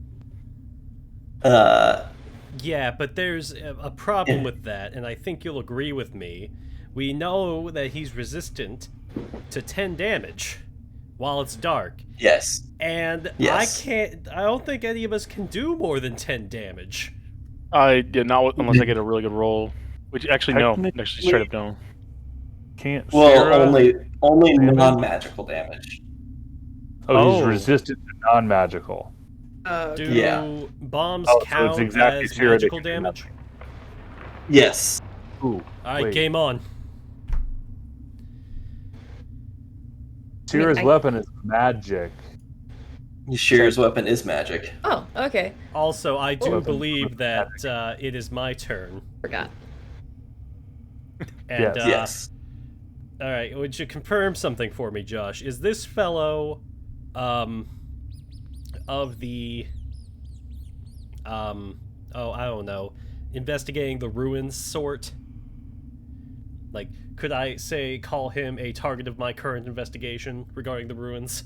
Yeah, but there's a problem Yeah. with that, and I think you'll agree with me. We know that he's resistant to 10 damage while it's dark, Yes. and Yes. I don't think any of us can do more than 10 damage. I did not unless I get a really good roll. Which actually no. Technically- Actually straight up no. Can't Well, Shira- only damage? non-magical damage. Oh, he's Oh. resistant to non-magical. Do Yeah. bombs Oh, so it's count exactly as Shira that magical can do damage? Yes. Ooh. Alright, wait. game on. Shira's I- weapon is magic. Shira's weapon is magic. Oh, okay. Also, I do Oh. believe that it is my turn. Forgot. And, Yes. Yes. Alright, would you confirm something for me, Josh? Is this fellow, of the, oh, I don't know, investigating the ruins sort? Like, could I, say, call him a target of my current investigation regarding the ruins?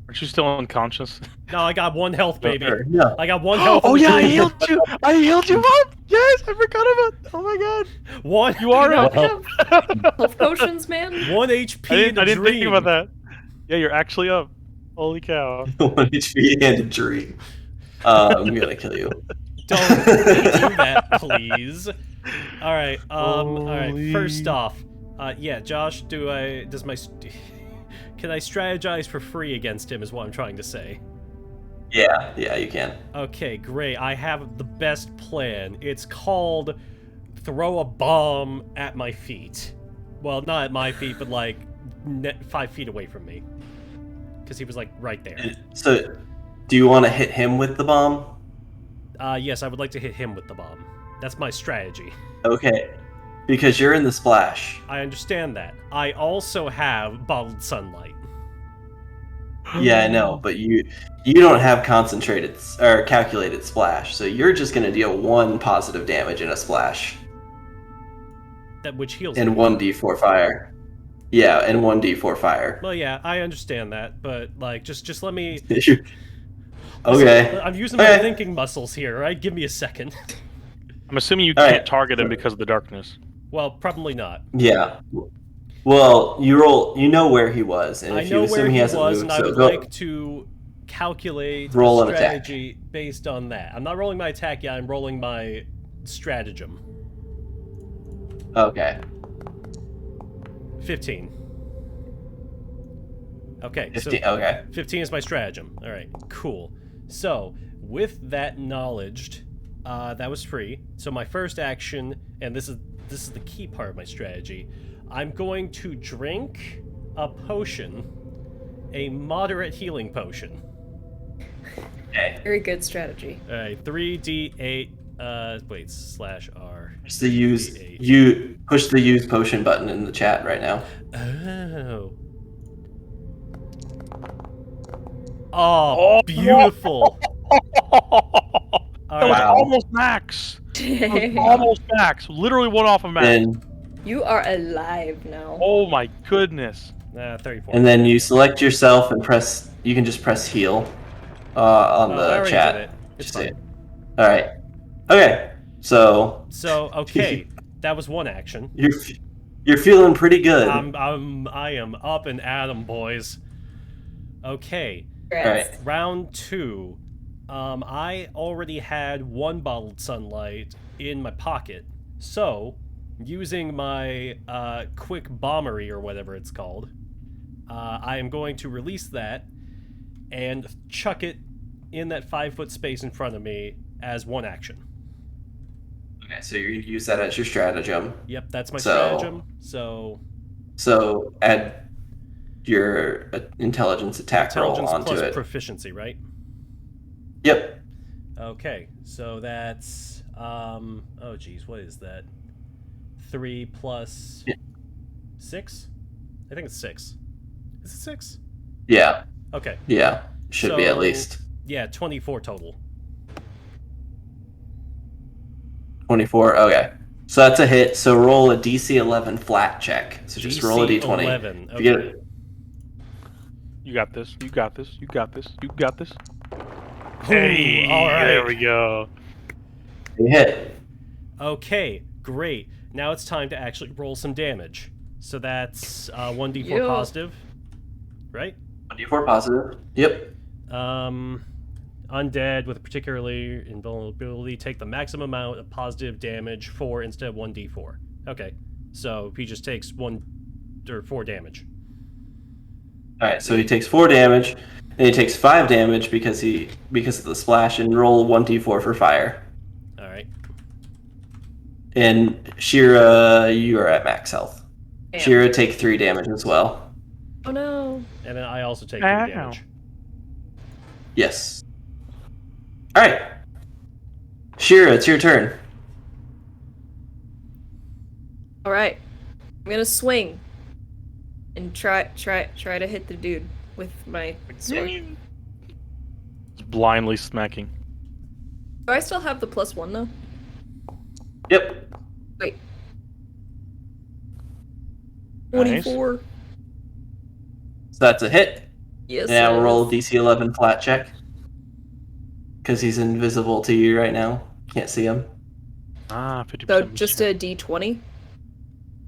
Aren't you still unconscious? No, I got 1 health, baby. Sure, no. I got 1 health. Oh in the yeah, I dream. healed you. I healed you up. Yes, I forgot about. Oh my god. 1. You are up. Health potions, man? 1 HP I in didn't, the I didn't dream. think about that. Yeah, you're actually up. Holy cow. 1 HP and a dream. I'm gonna kill you. Don't do that, please. All right. All right. Holy- First off, yeah, Josh, can I strategize for free against him? Is what I'm trying to say. Yeah, you can. Okay, great. I have the best plan. It's called throw a bomb at my feet. Well, not at my feet, but like 5 feet away from me, because he was like right there. So, do you want to hit him with the bomb? Yes, I would like to hit him with the bomb. That's my strategy. Okay. Because you're in the splash. I understand that. I also have bottled sunlight. Yeah, I know, but you don't have concentrated or calculated splash, so you're just gonna deal 1 positive damage in a splash That which heals and me. 1d4 fire. Yeah, and 1d4 fire. Well, yeah, I understand that, but like, just let me. Okay. I'm using my Okay. thinking muscles here. Right, give me a second. I'm assuming you All can't right. target him because of the darkness. Well, probably not. Yeah. Well, you roll. You know where he was, and I if know you assume where he he hasn't was, moved, and I so would go like to calculate Roll a an attack. strategy based on that. I'm not rolling my attack yet. I'm rolling my stratagem. Okay. 15. Okay, 15. so Okay. 15 is my stratagem. All right, cool. So, with that knowledge, that was free. So my first action, and this is the key part of my strategy, I'm going to drink a potion, a moderate healing potion. Okay. Very good strategy. All right, 3d8. Wait, /R. Just the use. 3d8. You push the use potion button in the chat right now. Oh. Oh, beautiful. All That was right. Wow. almost max. That was almost max. Literally one off of max. And You are alive now. Oh my goodness. 34. and then you select yourself and press. You can just press heal on I the already chat. did it. It's Just say fine. it. All right. Okay. So So, okay, that was one action. you're feeling pretty good. I am up and at 'em, boys. Okay, Congrats. Alright. round 2. I already had 1 bottled sunlight in my pocket, so using my quick bombery or whatever it's called, I am going to release that and chuck it in that 5-foot space in front of me as one action. Okay, so you use that as your stratagem. Yep, that's my So- stratagem. So add your intelligence attack Intelligence roll onto plus it. proficiency, right? Yep. Okay, so that's oh geez, what is that? 3 plus Yeah. 6? I think it's 6. Is it 6? Yeah. Okay. Yeah. Should be at So- least Yeah, 24 total. 24. Okay. So that's a hit. So roll a DC 11 flat check. So just roll a D20. 11. If you Okay. get it. You got this. You got this. You got this. You got this. Ooh, all right. There we go. You hit. Okay, great. Now it's time to actually roll some damage. So that's 1d4 Yeah. positive, right? 24 positive. Yep. Undead with a particularly invulnerability take the maximum amount of positive damage 4 instead of 1d4. Okay, so he just takes 4 damage. Alright, so he takes 4 damage, and he takes 5 damage because of the splash, and roll 1d4 for fire. All right. And Shira, you are at max health. Damn. Shira, take 3 damage as well. Oh no. And then I also take 3 Ow. damage. Yes. Alright. Shira, it's your turn. All right. I'm gonna swing and try to hit the dude with my sword. Just blindly smacking. Do I still have the +1 though? Yep. Wait. Nice. 24. So that's a hit. Yes. Now it roll is. DC 11 flat check. Because he's invisible to you right now. Can't see him. Ah, 50%. So just a D20.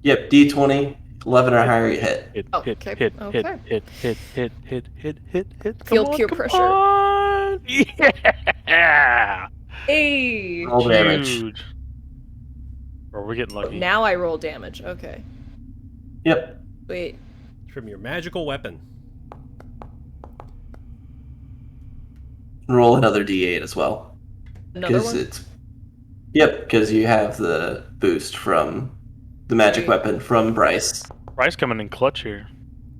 Yep, D20, 11 or Right. higher, you hit. hit, Oh, hit, okay. hit, Okay. hit, hit, hit, hit, hit, hit, hit. Come Feel on, peer come pressure. on. Yeah. Hey. Roll damage. Huge. Or we're getting lucky. Now I roll damage. Okay. Yep. Wait. From your magical weapon. Roll another D8 as well. Another Because one. it's. Yep, because you have the boost from the magic Right. weapon from Bryce. Bryce coming in clutch here.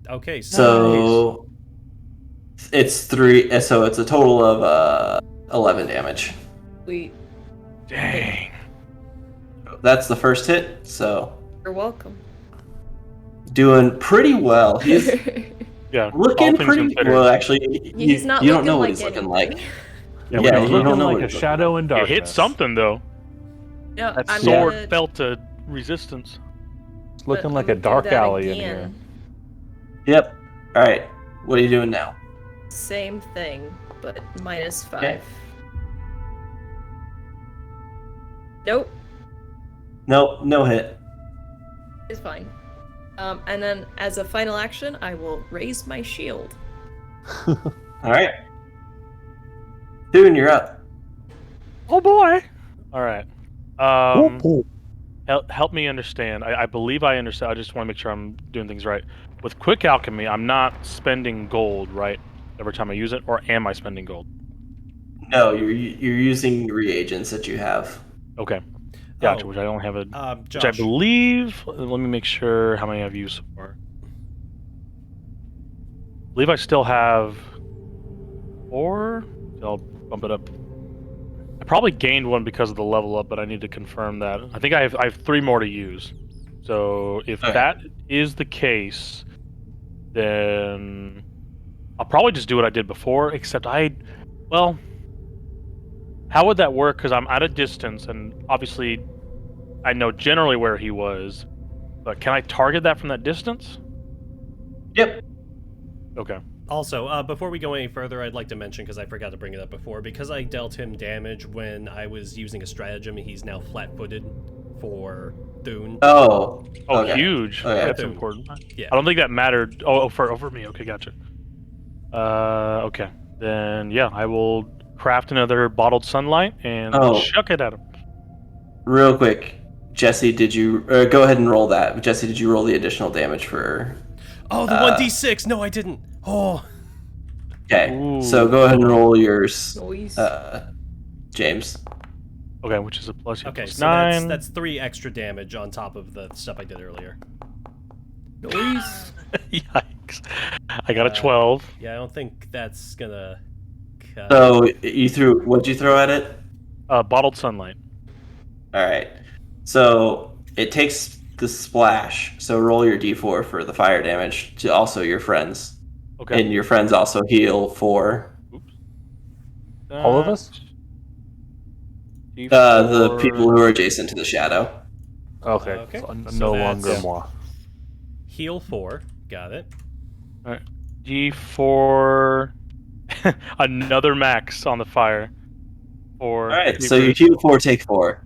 Okay, So it's 3. So it's a total of 11 damage. Wait. Dang. That's the first hit. So You're welcome. doing pretty well. Yeah, all Looking things pretty considered. well. Actually, He's not you don't looking know what like he's looking anything. like. Yeah, Yeah, he's you don't looking know like what a he's looking shadow in It darkness. hit something though. No, That I'm sword gonna, felt a resistance. It's looking I'm like a gonna do dark that alley in again. here. Yep. All right. What are you doing now? Same thing, but -5. Okay. Nope, Nope. No hit. it's fine. And then as a final action, I will raise my shield. All right. Thune, you're up. Oh boy! All right. Whoop. Help me understand. I believe I understand. I just want to make sure I'm doing things right. With quick alchemy, I'm not spending gold, right? Every time I use it, or am I spending gold? No, you're using reagents that you have. Okay, gotcha. Oh, Which I don't have a. Which I Josh. believe. Let me make sure how many I've used so far. I believe I still have 4. So I'll bump it up. I probably gained one because of the level up, but I need to confirm that. I think I have 3 more to use. So if Okay. that is the case, then I'll probably just do what I did before. Except well, how would that work? Because I'm at a distance, and obviously, I know generally where he was. But can I target that from that distance? Yep. Okay. Also, before we go any further, I'd like to mention, because I forgot to bring it up before, because I dealt him damage when I was using a stratagem, he's now flat-footed for Thune. Oh. Oh, Okay. huge. Okay. That's Thune. important. Yeah. I don't think that mattered. Oh, over me. Okay, gotcha. Okay. Then yeah, I will craft another bottled sunlight and Oh. chuck it at him. Real quick, Jesse, did you go ahead and roll that? Jesse, did you roll the additional damage for? Oh, the 1d6! No, I didn't! Oh! Okay. Ooh. So go ahead and roll yours, Noise. James. Okay, which is a plus, Okay, plus so 9. that's 3 extra damage on top of the stuff I did earlier. Noise. Yikes! I got a 12. Yeah, I don't think that's gonna cut. So you threw. What'd you throw at it? Bottled sunlight. All right. So it takes the splash. So roll your d4 for the fire damage to also your friends. Okay. And your friends also heal for All of us? the people who are adjacent to the shadow. Okay. Okay. So So no that's- longer moi. Heal 4. Got it. Alright. D4. Another max on the fire. All right. So you heal 4, take 4.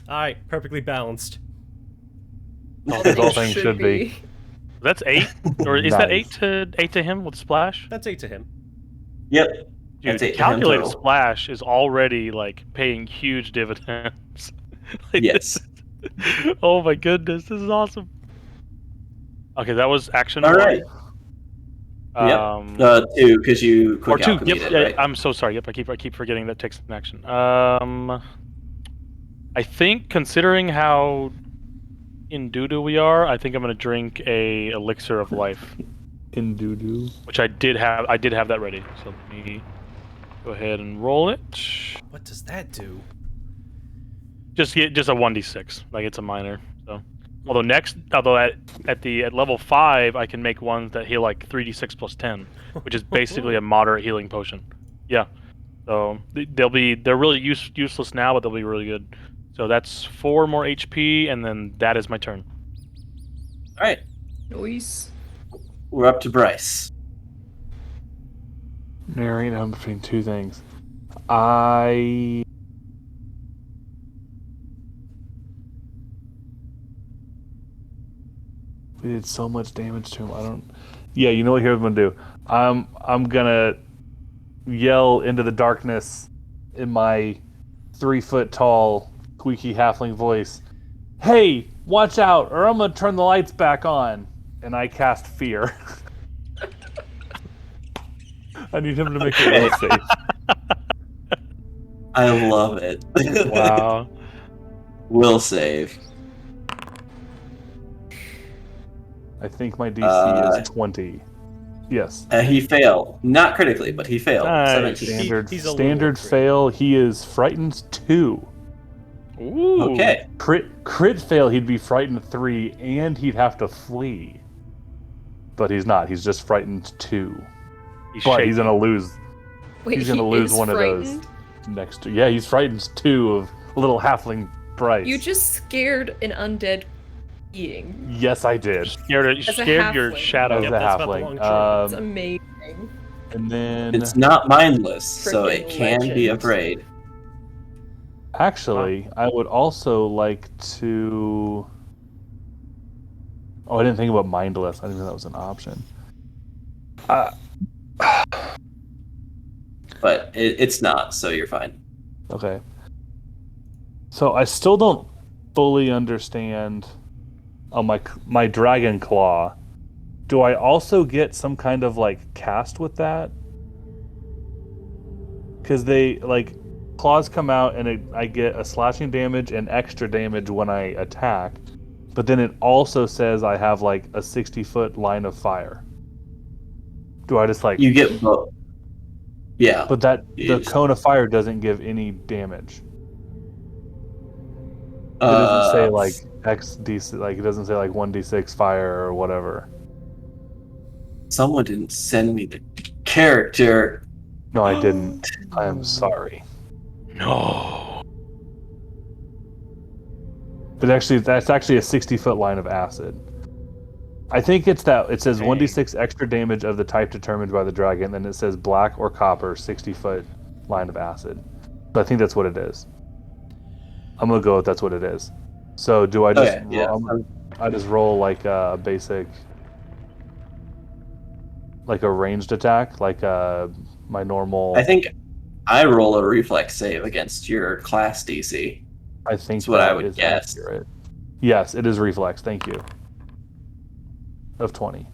Alright, perfectly balanced. As As all it things should be. That's 8, or is that Nice. 8 to him with splash? That's 8 to him. Yep. Dude, That's 8 to him calculated total. splash is already like paying huge dividends. Like, Yes. oh my goodness, this is awesome. Okay, that was action All 1. right. Um, Yep. 2 because you or quick 2. alchemy Yep. it, right? I'm so sorry. Yep, I keep forgetting that takes an action. I think considering how in doo-doo we are, I think I'm gonna drink a elixir of life, In doo-doo. which I did have. I did have that ready. So let me go ahead and roll it. What does that do? Just a 1d6, like it's a minor. So, although at level 5, I can make ones that heal like 3d6 plus 10, which is basically a moderate healing potion. Yeah. So they're really useless now, but they'll be really good. So that's 4 more HP, and then that is my turn. All right. Noise. We're up to Bryce. Narrowing down between 2 things. We did so much damage to him. Yeah, you know what? Here's what I'm gonna do. I'm gonna yell into the darkness in my 3-foot tall, squeaky halfling voice. Hey, watch out, or I'm gonna turn the lights back on. And I cast fear. I need him to make it real safe. I love it. Wow. Will save. I think my DC is 20. Yes. He failed. Not critically, but he failed. Nice. 17. Standard he's a little standard afraid. fail. He is frightened 2. Ooh. Okay. Crit fail. He'd be frightened 3, and he'd have to flee. but he's not. He's just frightened 2. He's But shaking. he's gonna lose. Wait, He's gonna he lose is one frightened? of those next to. Yeah, he's frightened 2 of little halfling Bryce. You just scared an undead being. Yes, I did. You As a scared your halfling. shadow. As Yep, a that's about the long halfling. It's amazing. And then It's not mindless, so it Frickin' can be legend. afraid. actually, I would also like to. Oh, I didn't think about mindless. I didn't know that was an option. But it's not, so you're fine. Okay. So I still don't fully understand. Oh, my dragon claw. Do I also get some kind of like cast with that? Because they like claws come out and I get a slashing damage and extra damage when I attack, but then it also says I have like a 60-foot line of fire. Do I just like? You get both. Yeah. But the Yes. cone of fire doesn't give any damage. It doesn't say like XD, like it doesn't say like 1d6 fire or whatever. Someone didn't send me the character. No, I didn't. I am sorry. No. But actually, that's actually a 60-foot line of acid. I think it's that it says Dang. 1d6 extra damage of the type determined by the dragon, then it says black or copper 60-foot line of acid. So I think that's what it is. I'm gonna go with that's what it is. So do I just Okay, yeah. I just roll like a basic, like a ranged attack, like my normal. I think I roll a reflex save against your class DC. I think That's what I that would is guess. accurate. Yes, it is reflex. Thank you. Of 20.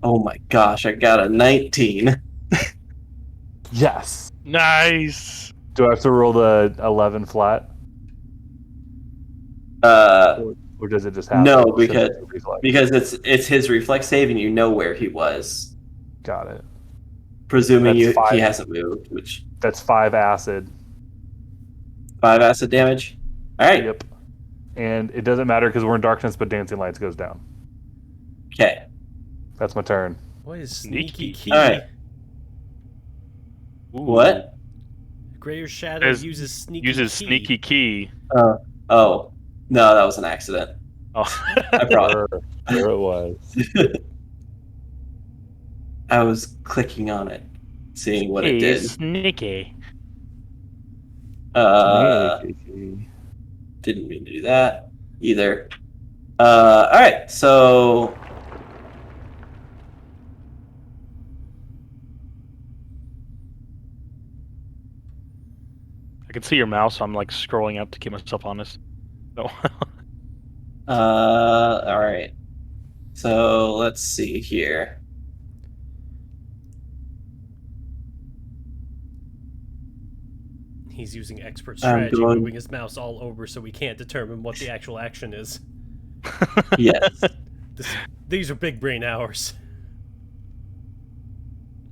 Oh my gosh, I got a 19. Yes. Nice. Do I have to roll the 11 flat, or does it just happen? No, since because- it's a reflex? because it's his reflex save and you know where he was. Got it. Presuming That's 5. he hasn't moved, which That's 5 acid. 5 acid damage. Alright. Yep. And it doesn't matter because we're in darkness, but dancing lights goes down. Okay. That's my turn. What is Sneaky. sneaky key? Alright. Ooh. What? Grayer Shadow Says- uses sneaky Uses key. sneaky key. Oh. No, that was an accident. Oh. I brought There it was. I was clicking on it, seeing what it Hey, did. Sneaky. Didn't mean to do that either. Alright, so I can see your mouse, so I'm like scrolling up to keep myself honest. No. alright. So let's see here. He's using expert I'm strategy, going- moving his mouse all over so we can't determine what the actual action is. Yes. These are big brain hours.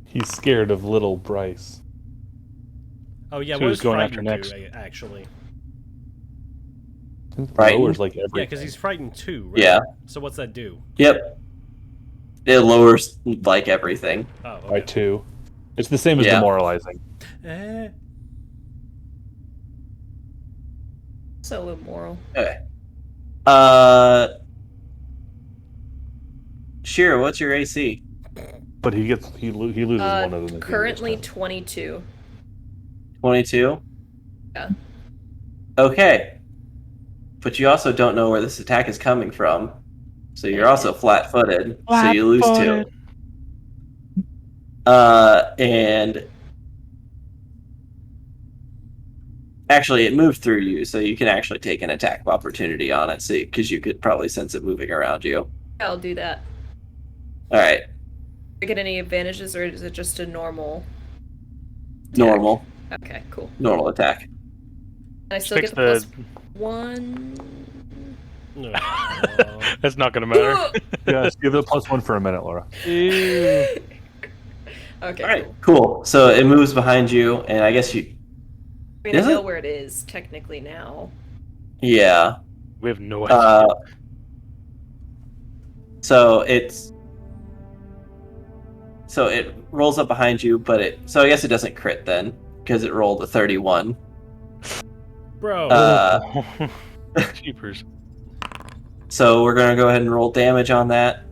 He's scared of little Bryce. Oh yeah, So what who's does going after frightened next? do, actually? Frightened? Lowers like everything. Yeah, because he's frightened too, right? Yeah. So what's that do? Yep. It lowers like everything. Oh, okay. By 2. It's the same as Yeah. demoralizing. Eh. So immoral. Okay. Shira, what's your AC? But he loses one of them. Currently 22. 22? Yeah. Okay. But you also don't know where this attack is coming from. So you're also flat-footed. So you lose 2. Flat-footed. And actually it moved through you, so you can actually take an attack of opportunity on it, see, because you could probably sense it moving around you. I'll do that. Alright. Do I get any advantages, or is it just a normal? attack? Normal. Okay, cool. Normal attack. And I still Fix get the +1. No. That's not gonna matter. Yeah, just give it a +1 for a minute, Laura. Okay. Alright, Cool. cool. So it moves behind you, and I guess you... I mean, I Is know it? where it is technically now. Yeah. We have no idea. So it's So it rolls up behind you, so I guess it doesn't crit then, because it rolled a 31. Bro. Cheapers. So we're going to go ahead and roll damage on that.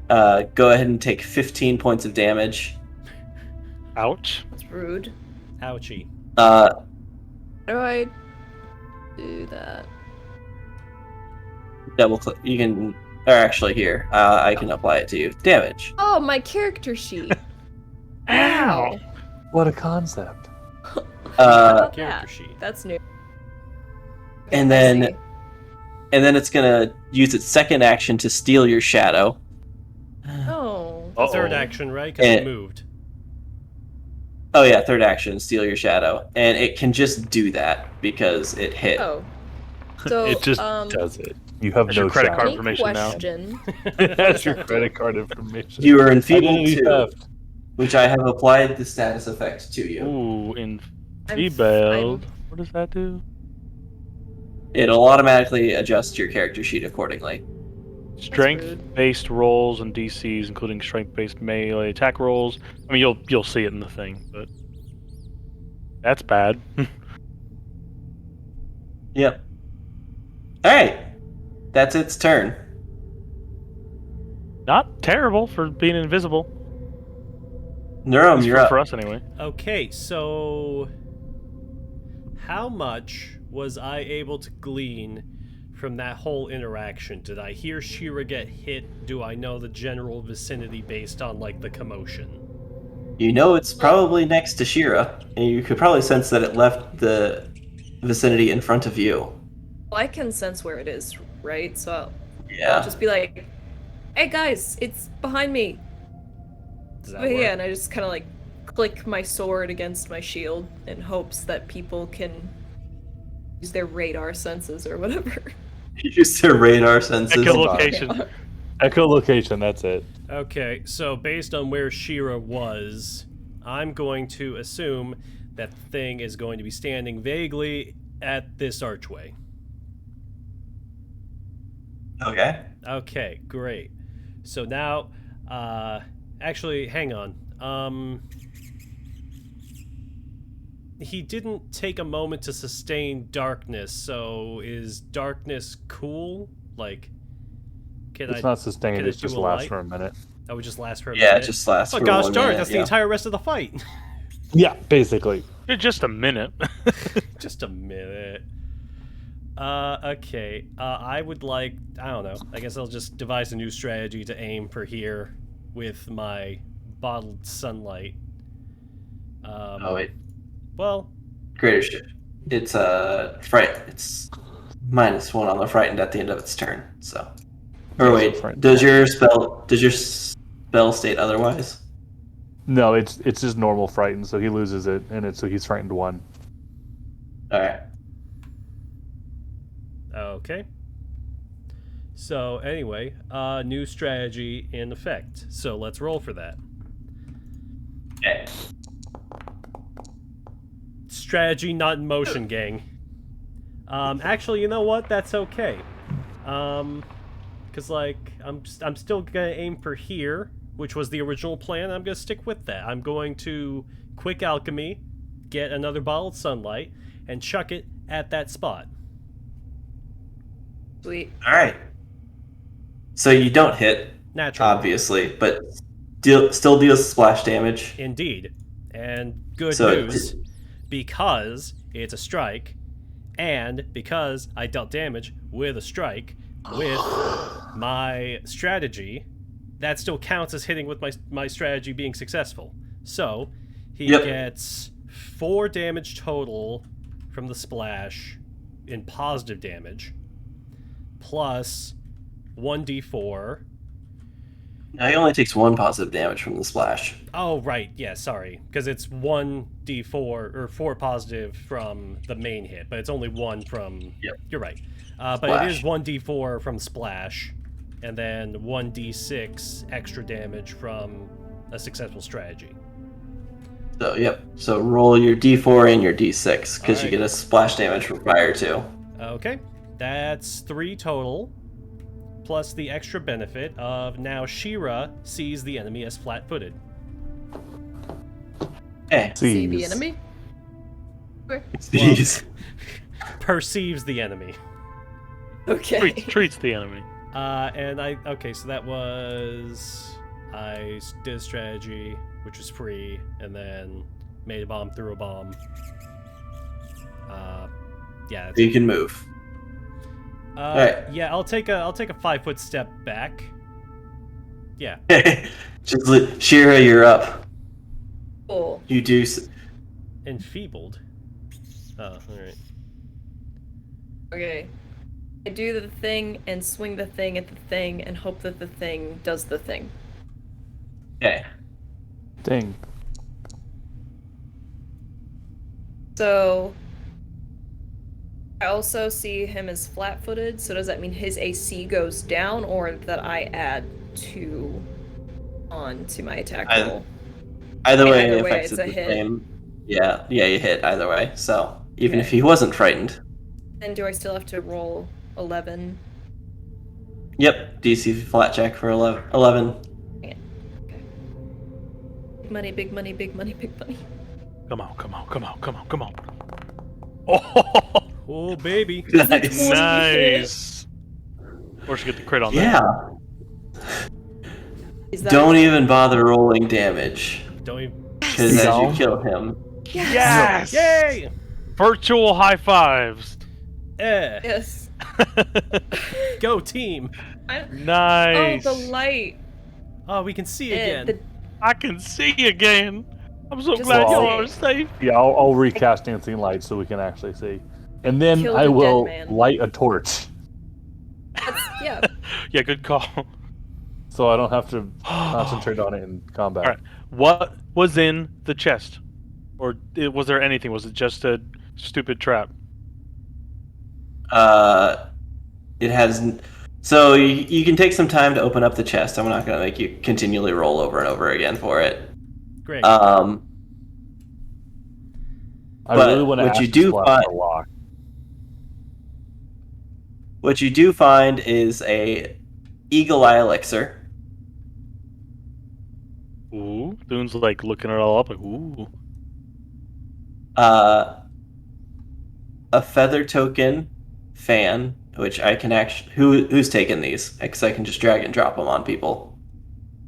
Go ahead and take 15 points of damage. Ouch. That's rude. Ouchie. Uh, How do I do that? double click. You can, or actually here, I can apply it to you. Damage. Oh, my character sheet. Ow. What a concept. How about Character that? sheet. That's new. And I then, see. it's gonna use its second action to steal your shadow. Oh. Third action, right? Because Eh. it moved. Oh yeah, third action, steal your shadow, and it can just do that because it hit. Oh. So, It just does it. You have That's no your credit shot. card any information now. question? That's your credit card information. You are enfeebled Identity 2, theft. which I have applied the status effect to you. Ooh, I'm- enfeebled. What does that do? It'll automatically adjust your character sheet accordingly. rude. Strength-based rolls and DCs, including strength-based melee attack rolls. I mean, you'll see it in the thing, but that's bad. Yep. Alright. That's its turn. Not terrible for being invisible. At Neurom, least you're for, up. for us anyway. Okay, so how much was I able to glean from that whole interaction? Did I hear Shira get hit? Do I know the general vicinity based on like the commotion? You know it's probably next to Shira, and you could probably sense that it left the vicinity in front of you. Well, I can sense where it is, right? So I'll Yeah. just be like, "Hey guys, it's behind me." Does that But work? yeah, and I just kind of like click my sword against my shield in hopes that people can use their radar senses or whatever. Use their radar senses. Echolocation. Echolocation, that's it. Okay, so based on where Shira was, I'm going to assume that the thing is going to be standing vaguely at this archway. Okay. Okay, great. So now, actually, hang on. He didn't take a moment to sustain darkness, so is darkness cool? Like, can It's I? not sustained, can it it just do a lasts light? for a minute. I would just last for a Yeah, minute. it just lasts Oh for gosh 1 darn! minute, That's yeah. the entire rest of the fight. Yeah, basically. Just a minute. Just a minute. Okay. I would like. I don't know. I guess I'll just devise a new strategy to aim for here with my bottled sunlight. Oh wait. Well, Greater shift. It's fright. It's -1 on the frightened at the end of its turn. So. Or Yeah, wait, so frightened. does your spell state otherwise? No, it's just normal frightened, so he loses it, and so he's frightened 1. All right. okay. So anyway, new strategy in effect. So let's roll for that. Okay. Strategy not in motion, gang. Actually, you know what? That's okay. Cause like I'm still gonna aim for here, which was the original plan. I'm gonna stick with that. I'm going to quick alchemy, get another bottle of sunlight, and chuck it at that spot. Sweet. All right. So you don't hit, Natural. obviously, but still deals splash damage. Indeed. And good So news, because it's a strike, and because I dealt damage with a strike, with my strategy, that still counts as hitting with my strategy being successful. So, he Yep. gets 4 damage total from the splash in positive damage, plus 1d4. Now he only takes 1 positive damage from the splash. Oh, right. Yeah, sorry. Because it's 1d4, or 4 positive from the main hit, but it's only 1 from... Yep. You're right. But it is Splash. 1d4 from Splash, and then 1d6 extra damage from a successful strategy. So yep. So roll your D4 and your D6 because you Alright. get a splash damage from fire too. Okay. That's 3 total. plus the extra benefit of now Shira sees the enemy as flat-footed. Okay. See the Sees. enemy? Jeez. Perceives the enemy. Okay. Treats the enemy. So that was I did a strategy, which was free, and then made a bomb, threw a bomb. Yeah. You can move. Alright. Yeah, I'll take a 5-foot step back. Yeah. Shira, you're up. Cool. You do. Enfeebled. Oh, alright. Okay. I do the thing and swing the thing at the thing and hope that the thing does the thing. Okay. Ding. So I also see him as flat-footed, so does that mean his AC goes down or that I add 2 on to my attack roll? Either way, Either it way, affects it's it a the hit. same. Yeah, you hit either way. So even Okay. if he wasn't frightened. And do I still have to roll 11? Yep, DC flat check for 11. Okay. Big money, big money, big money, big money. Come on. Oh, Oh, baby. Nice. nice. Or should get the crit on that. Yeah. Is that Don't even bother rolling damage. Don't even... Because as No. you kill him. Yes! Yay! Virtual high fives. Yes. Go team! Nice. Oh, the light. Oh, we can see again. The I can see again. I'm so Just glad you like- are safe. Yeah, I'll recast dancing lights so we can actually see, and then Kill I the will dead man. light a torch, yeah. Yeah, good call. so I don't have to concentrate on it in combat. All right. What was in the chest? Or was there anything? Was it just a stupid trap? It has. So you can take some time to open up the chest. I'm not going to make you continually roll over and over again for it. Great. I but really want to what ask you do this last find- a lock. What you do find is a eagle eye elixir. Ooh. Thun's like looking it all up like, ooh. A feather token fan, which I can actually. Who's taken these? Because I can just drag and drop them on people.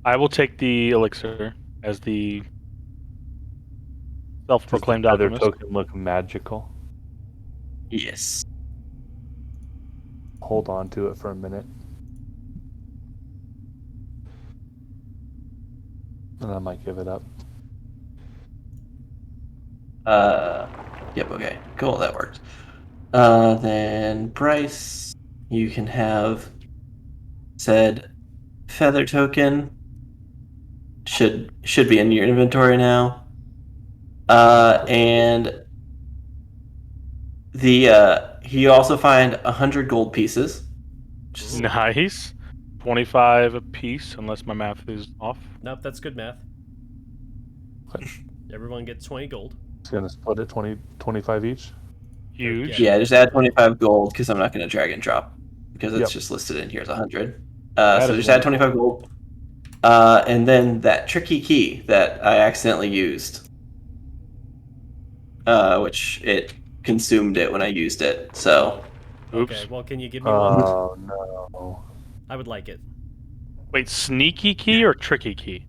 I will take the elixir as the self-proclaimed Does the feather alchemist. token look magical? Yes. Hold on to it for a minute, and I might give it up. Yep. Okay. Cool. That worked. Then Bryce, you can have said feather token. Should be in your inventory now. And you also find 100 gold pieces. Nice. 25 a piece, unless my math is off. Nope, that's good math. Everyone gets 20 gold. It's gonna split it 25 each. Huge. Yeah, just add 25 gold because I'm not going to drag and drop because it's Yep. just listed in here as 100. That So is just add wonderful. 25 gold. And then that tricky key that I accidentally used, which it consumed it when I used it. So Oops. Okay, well, can you give me one? Oh no! I would like it. Wait, sneaky key or tricky key?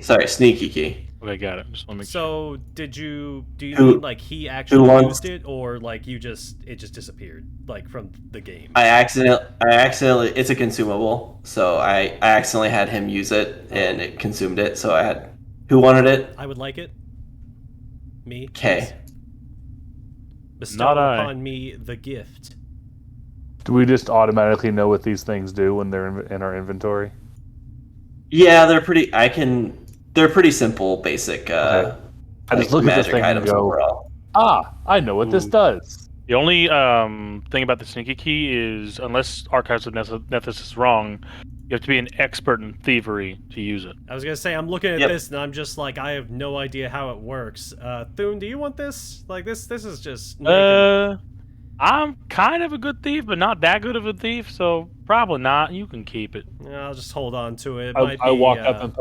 sorry, sneaky key. Okay, got it. Just want to make sure. So, do you Who- mean like he actually wants- used it, or like it just disappeared, like from the game? I accidentally. It's a consumable, so I accidentally had him use it and it consumed it. So I had. Who wanted it? I would like it. Me. Okay. Bestow Not I. upon me the gift. Do we just automatically know what these things do when they're in our inventory? Yeah, they're pretty. They're pretty simple, basic. Okay. I just like look at this magic thing and items go, overall. "Ah, I know what this Ooh. does." The only thing about the sneaky key is, unless Archives of Nethys is wrong, you have to be an expert in thievery to use it. I was gonna say I'm looking at Yep. this and I'm just like I have no idea how it works. Thune, do you want this? Like this is just making... I'm kind of a good thief, but not that good of a thief, so Probably not. You can keep it. Yeah, I'll just hold on to it. I walk up and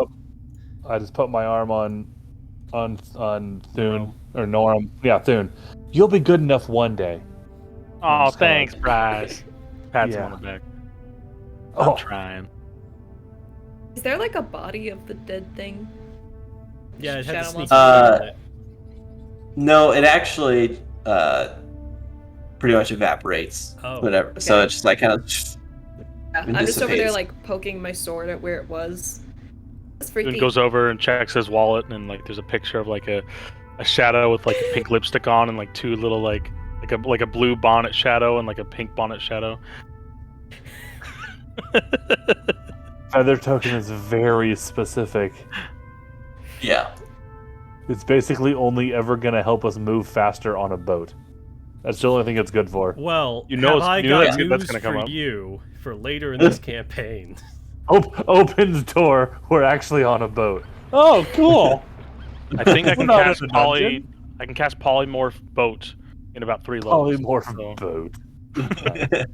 I just put my arm on Thune or Norm. Yeah, Thune. You'll be good enough one day. Oh, just kinda thanks, Bryce. Pats him Yeah. on the back. Oh. I'm trying. Is there like a body of the dead thing? Yeah, it had Shadow to sneak monster. in on it. No, it actually pretty much evaporates. Oh, Whatever. So okay. it's just like kind of. Yeah, It I'm just over there dissipates. like poking my sword at where it was. That's freaky. Then goes over and checks his wallet, and like there's a picture of like a shadow with like a pink lipstick on, and like two little like a blue bonnet shadow and like a pink bonnet shadow. Feather token is very specific. Yeah. It's basically only ever gonna help us move faster on a boat. That's the only thing it's good for. Well, You know have it's- I you know got that's news gonna come for up. you for later in this campaign. Opens door. We're actually on a boat. Oh, cool. I think I can We're not cast in a dungeon. I can cast polymorph boat in about 3 levels. Polymorph so- boat.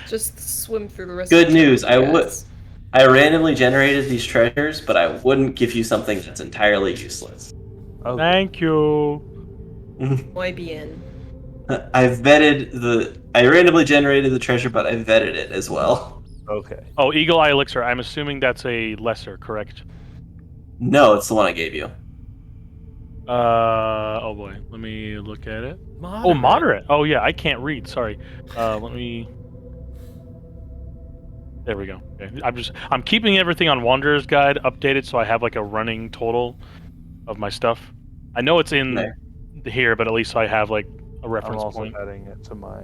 Just swim through the rest Good of the news. chapter, I would. guys. I randomly generated these treasures, but I wouldn't give you something that's entirely useless. Oh, Thank you. Muy bien. I randomly generated the treasure, but I vetted it as well. okay. Oh, Eagle Eye Elixir. I'm assuming that's a lesser, correct? No, it's the one I gave you. Oh boy. Let me look at it. Moderate. Oh, moderate. Oh yeah, I can't read. Sorry. Let me. There we go. Okay. I'm keeping everything on Wanderer's Guide updated, so I have like a running total of my stuff. I know it's in There. here, but at least I have like a I'm reference also point. adding it to my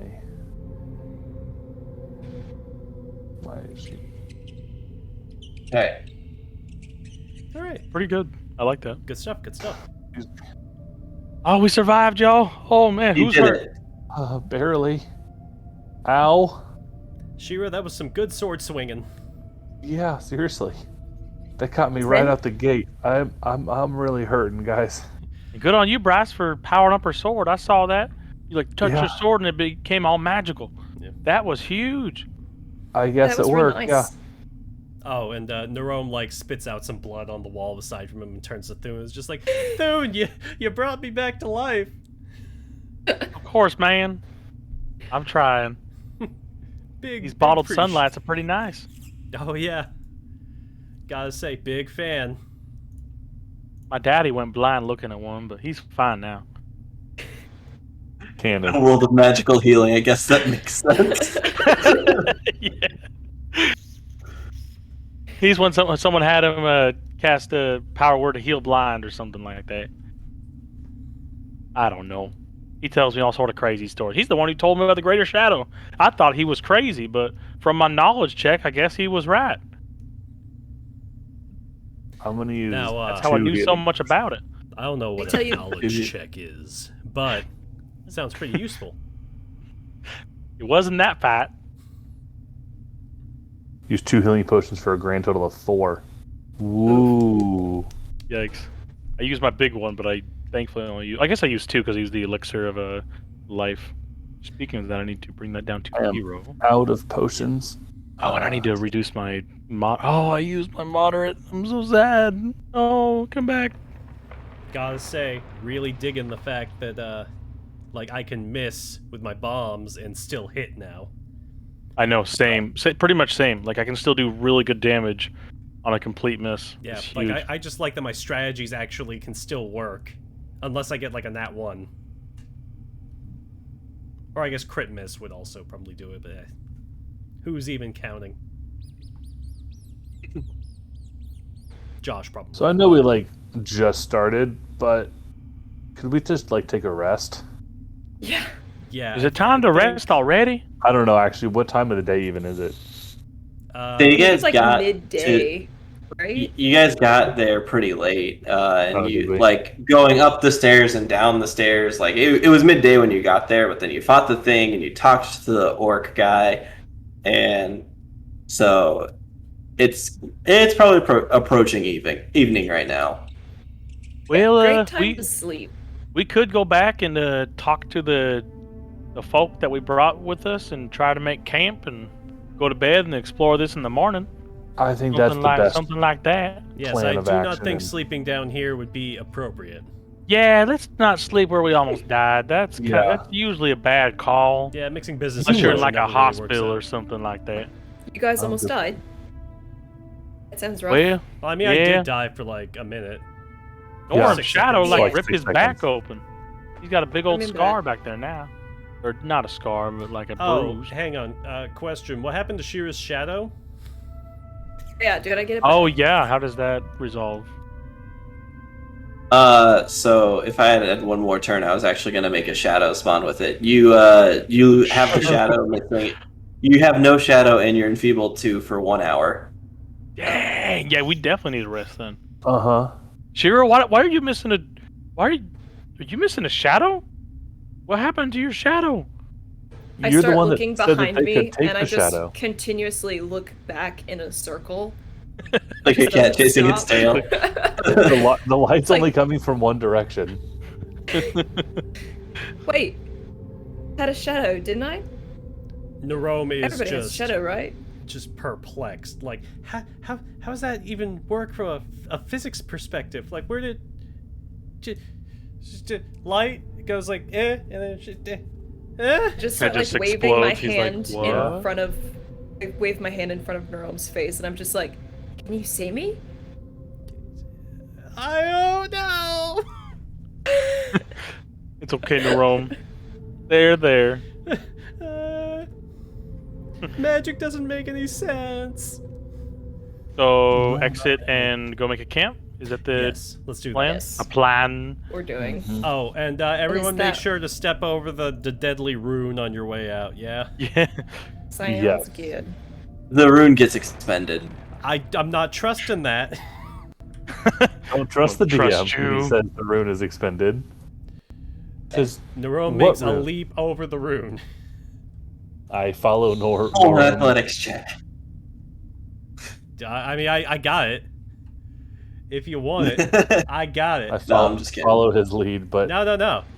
sheet. Okay. All right, Pretty good. I like that. good stuff. Good stuff. Oh, we survived, y'all. Oh man, You who's did hurt? it. Barely. Ow. Shira, that was some good sword swinging. Yeah, seriously. That caught me right Ren? out the gate. I'm really hurting, guys. Good on you, Bryce, for powering up her sword. I saw that. You like touched Yeah. her sword and it became all magical. Yeah. That was huge. I guess That was it real worked. nice. Yeah. Oh, and Nerome like spits out some blood on the wall beside from him and turns to Thune. It's just like, Thune, you brought me back to life. Of course, man. I'm trying. These Big bottled appreci- sunlights are pretty nice. Oh yeah. Gotta say, big fan. My daddy went blind looking at one, but he's fine now. A Canon. world of magical healing. I guess that makes sense. Yeah. He's when someone had him cast a power word to heal blind or something like that. I don't know. He tells me all sort of crazy stories. He's the one who told me about the Greater Shadow. I thought he was crazy, but from my knowledge check, I guess he was right. I'm gonna use. Now, That's how I two knew so healing. much about it. I don't know what tell a you- knowledge check is, but it sounds pretty useful. It wasn't that fight. Use 2 healing potions for a grand total of 4. Ooh. Yikes. I used my big one, but I thankfully only used... I guess I used 2 because I used the elixir of life. Speaking of that, I need to bring that down to I am 0. out of potions. Oh, and I need to reduce my Oh, I used my moderate. I'm so sad. Oh, come back. Gotta say, really digging the fact that like I can miss with my bombs and still hit now. I know, same. Pretty much same. Like, I can still do really good damage on a complete miss. Yeah, It's like huge. I just like that my strategies actually can still work, unless I get like a nat 1. Or I guess crit miss would also probably do it, but who's even counting? Josh probably. So I know we like just started, but could we just like take a rest? Yeah. Yeah. Is it time to I think, rest already? I don't know actually. What time of the day even is it? So you It's guys like got midday, right? You guys got there pretty late, and Oh, did you we? like going up the stairs and down the stairs. Like it was midday when you got there, but then you fought the thing and you talked to the orc guy, and so it's probably approaching evening right now. Well, Great time to sleep. we could go back and talk to the folk that we brought with us and try to make camp and go to bed and explore this in the morning. I think that's the best. Something like that. Yes, plan I of do not action think and- sleeping down here would be appropriate. Yeah, let's not sleep where we almost died. That's that's usually a bad call. Yeah, mixing business. Unless you're in and like pleasure a never really works hospital out. or something like that. You guys almost good. died. That sounds rough. Well, Well, I mean, I Yeah. did die for like a minute. Norm 6 Shadow seconds. like Like ripped 6 his back seconds. open. He's got a big old Remember scar that. back there now. Or not a scar, but like a Oh, bruise. hang on. Question: what happened to Shira's shadow? Yeah, did I get it? Oh yeah, how does that resolve? So if I had one more turn, I was actually gonna make a shadow spawn with it. You have the shadow missing. You have no shadow, and you're enfeebled 2 for 1 hour. Dang, yeah, we definitely need a rest then. Uh-huh. Shiro, why are you missing a? Are you missing a shadow? What happened to your shadow? I You're start the one that looking said that behind they me, could take and the I just shadow. continuously look back in a circle. Like a cat chasing its Stop. tail. The light's Like- only coming from one direction. Wait, had a shadow, didn't I? Nerome is Everybody has a just shadow, right? just perplexed. Like, how does that even work from a physics perspective? Like, where did just light goes like and then Just That start just like waving my explodes. He's like, hand "What?" in front of. I wave my hand in front of Nerome's face, and I'm just like, "Can you see me?" I don't know. It's okay, Nerome. There. Magic doesn't make any sense. So exit and go make a camp. Is that the Yes, let's do plan? Yes. A plan. We're doing. Mm-hmm. that. Oh, and everyone make that? sure to step over the deadly rune on your way out. Yeah, Yeah. Sounds Yes. good. The rune gets expended. I'm not trusting that. Don't trust the Don't trust DM when you. he says the rune is expended. Says, Nerome What makes a rune? leap over the rune. I follow Oh, Norm. athletics check. I mean, I got it. If you want it, I got I it. follow, I'm just kidding. follow his lead, but No.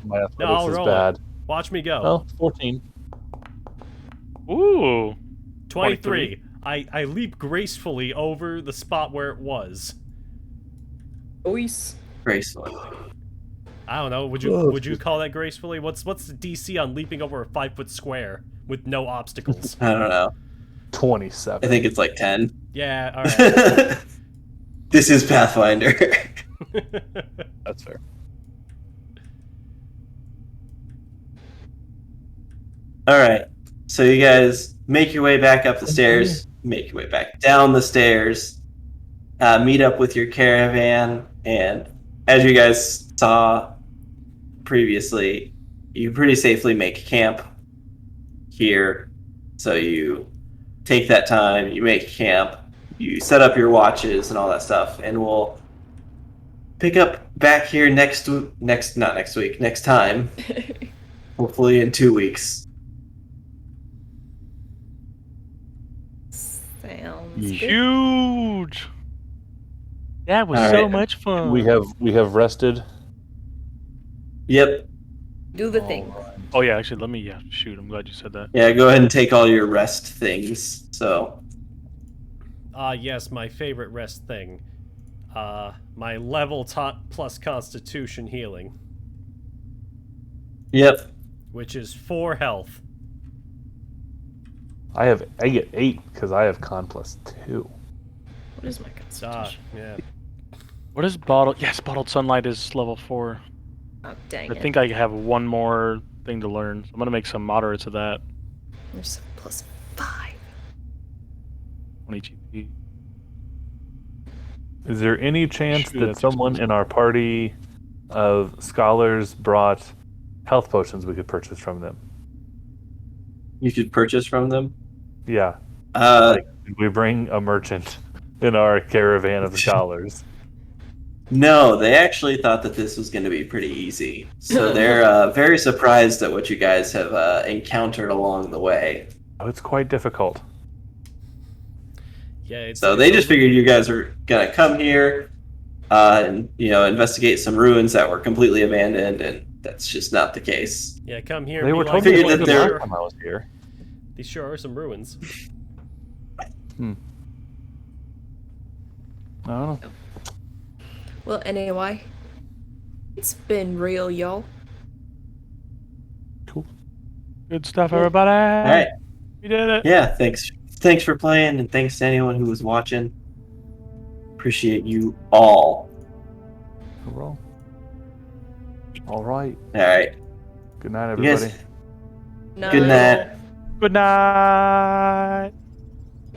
my I'll athletics is roll it. bad. Watch me go. Well, 14. Ooh. 23. I leap gracefully over the spot where it was. Ois. Gracefully. I don't know. Would you call that gracefully? What's the DC on leaping over a 5-foot square with no obstacles? I don't know. 27. I think it's like 10. Yeah. All right. This is Pathfinder. That's fair. All right. So you guys make your way back up the stairs, make your way back down the stairs, meet up with your caravan, and as you guys saw previously, you pretty safely make camp here. So you take that time, you make camp, you set up your watches and all that stuff, and we'll pick up back here next time, hopefully in 2 weeks. Sounds Yeesh. good. Huge. That was All so right. much fun. We have rested. Yep. Do the thing. Oh yeah, actually, let me shoot. I'm glad you said that. Yeah, go ahead and take all your rest things. So, Yes, my favorite rest thing. My level plus Constitution healing, yep. which is 4 health. I get 8 because I have con plus 2. What is my constitution? Yeah. What is bottled? Yes, bottled sunlight is level 4. Oh, dang I it. think I have one more thing to learn. So I'm gonna make some moderates of that. There's plus 5. 20 GP. Is there any chance Shoot, that that's someone in our party of scholars brought health potions we could purchase from them? You could purchase from them. Yeah. Like, Did we bring a merchant in our caravan of scholars? no, they actually thought that this was going to be pretty easy. So they're very surprised at what you guys have encountered along the way. Oh, it's quite difficult. Yeah. It's, So they just figured you guys were going to come here and, investigate some ruins that were completely abandoned, and that's just not the case. Yeah, come here. They and were be told like, Figured me that the they're- last time I was here. These sure are some ruins. I don't know. Well, anyway, it's been real, y'all. Cool. Good stuff, All everybody. right. We did it. Yeah, thanks for playing, and thanks to anyone who was watching. Appreciate you all. Overall. All right. All right. Good night, You guys, everybody. good No. night. Good night.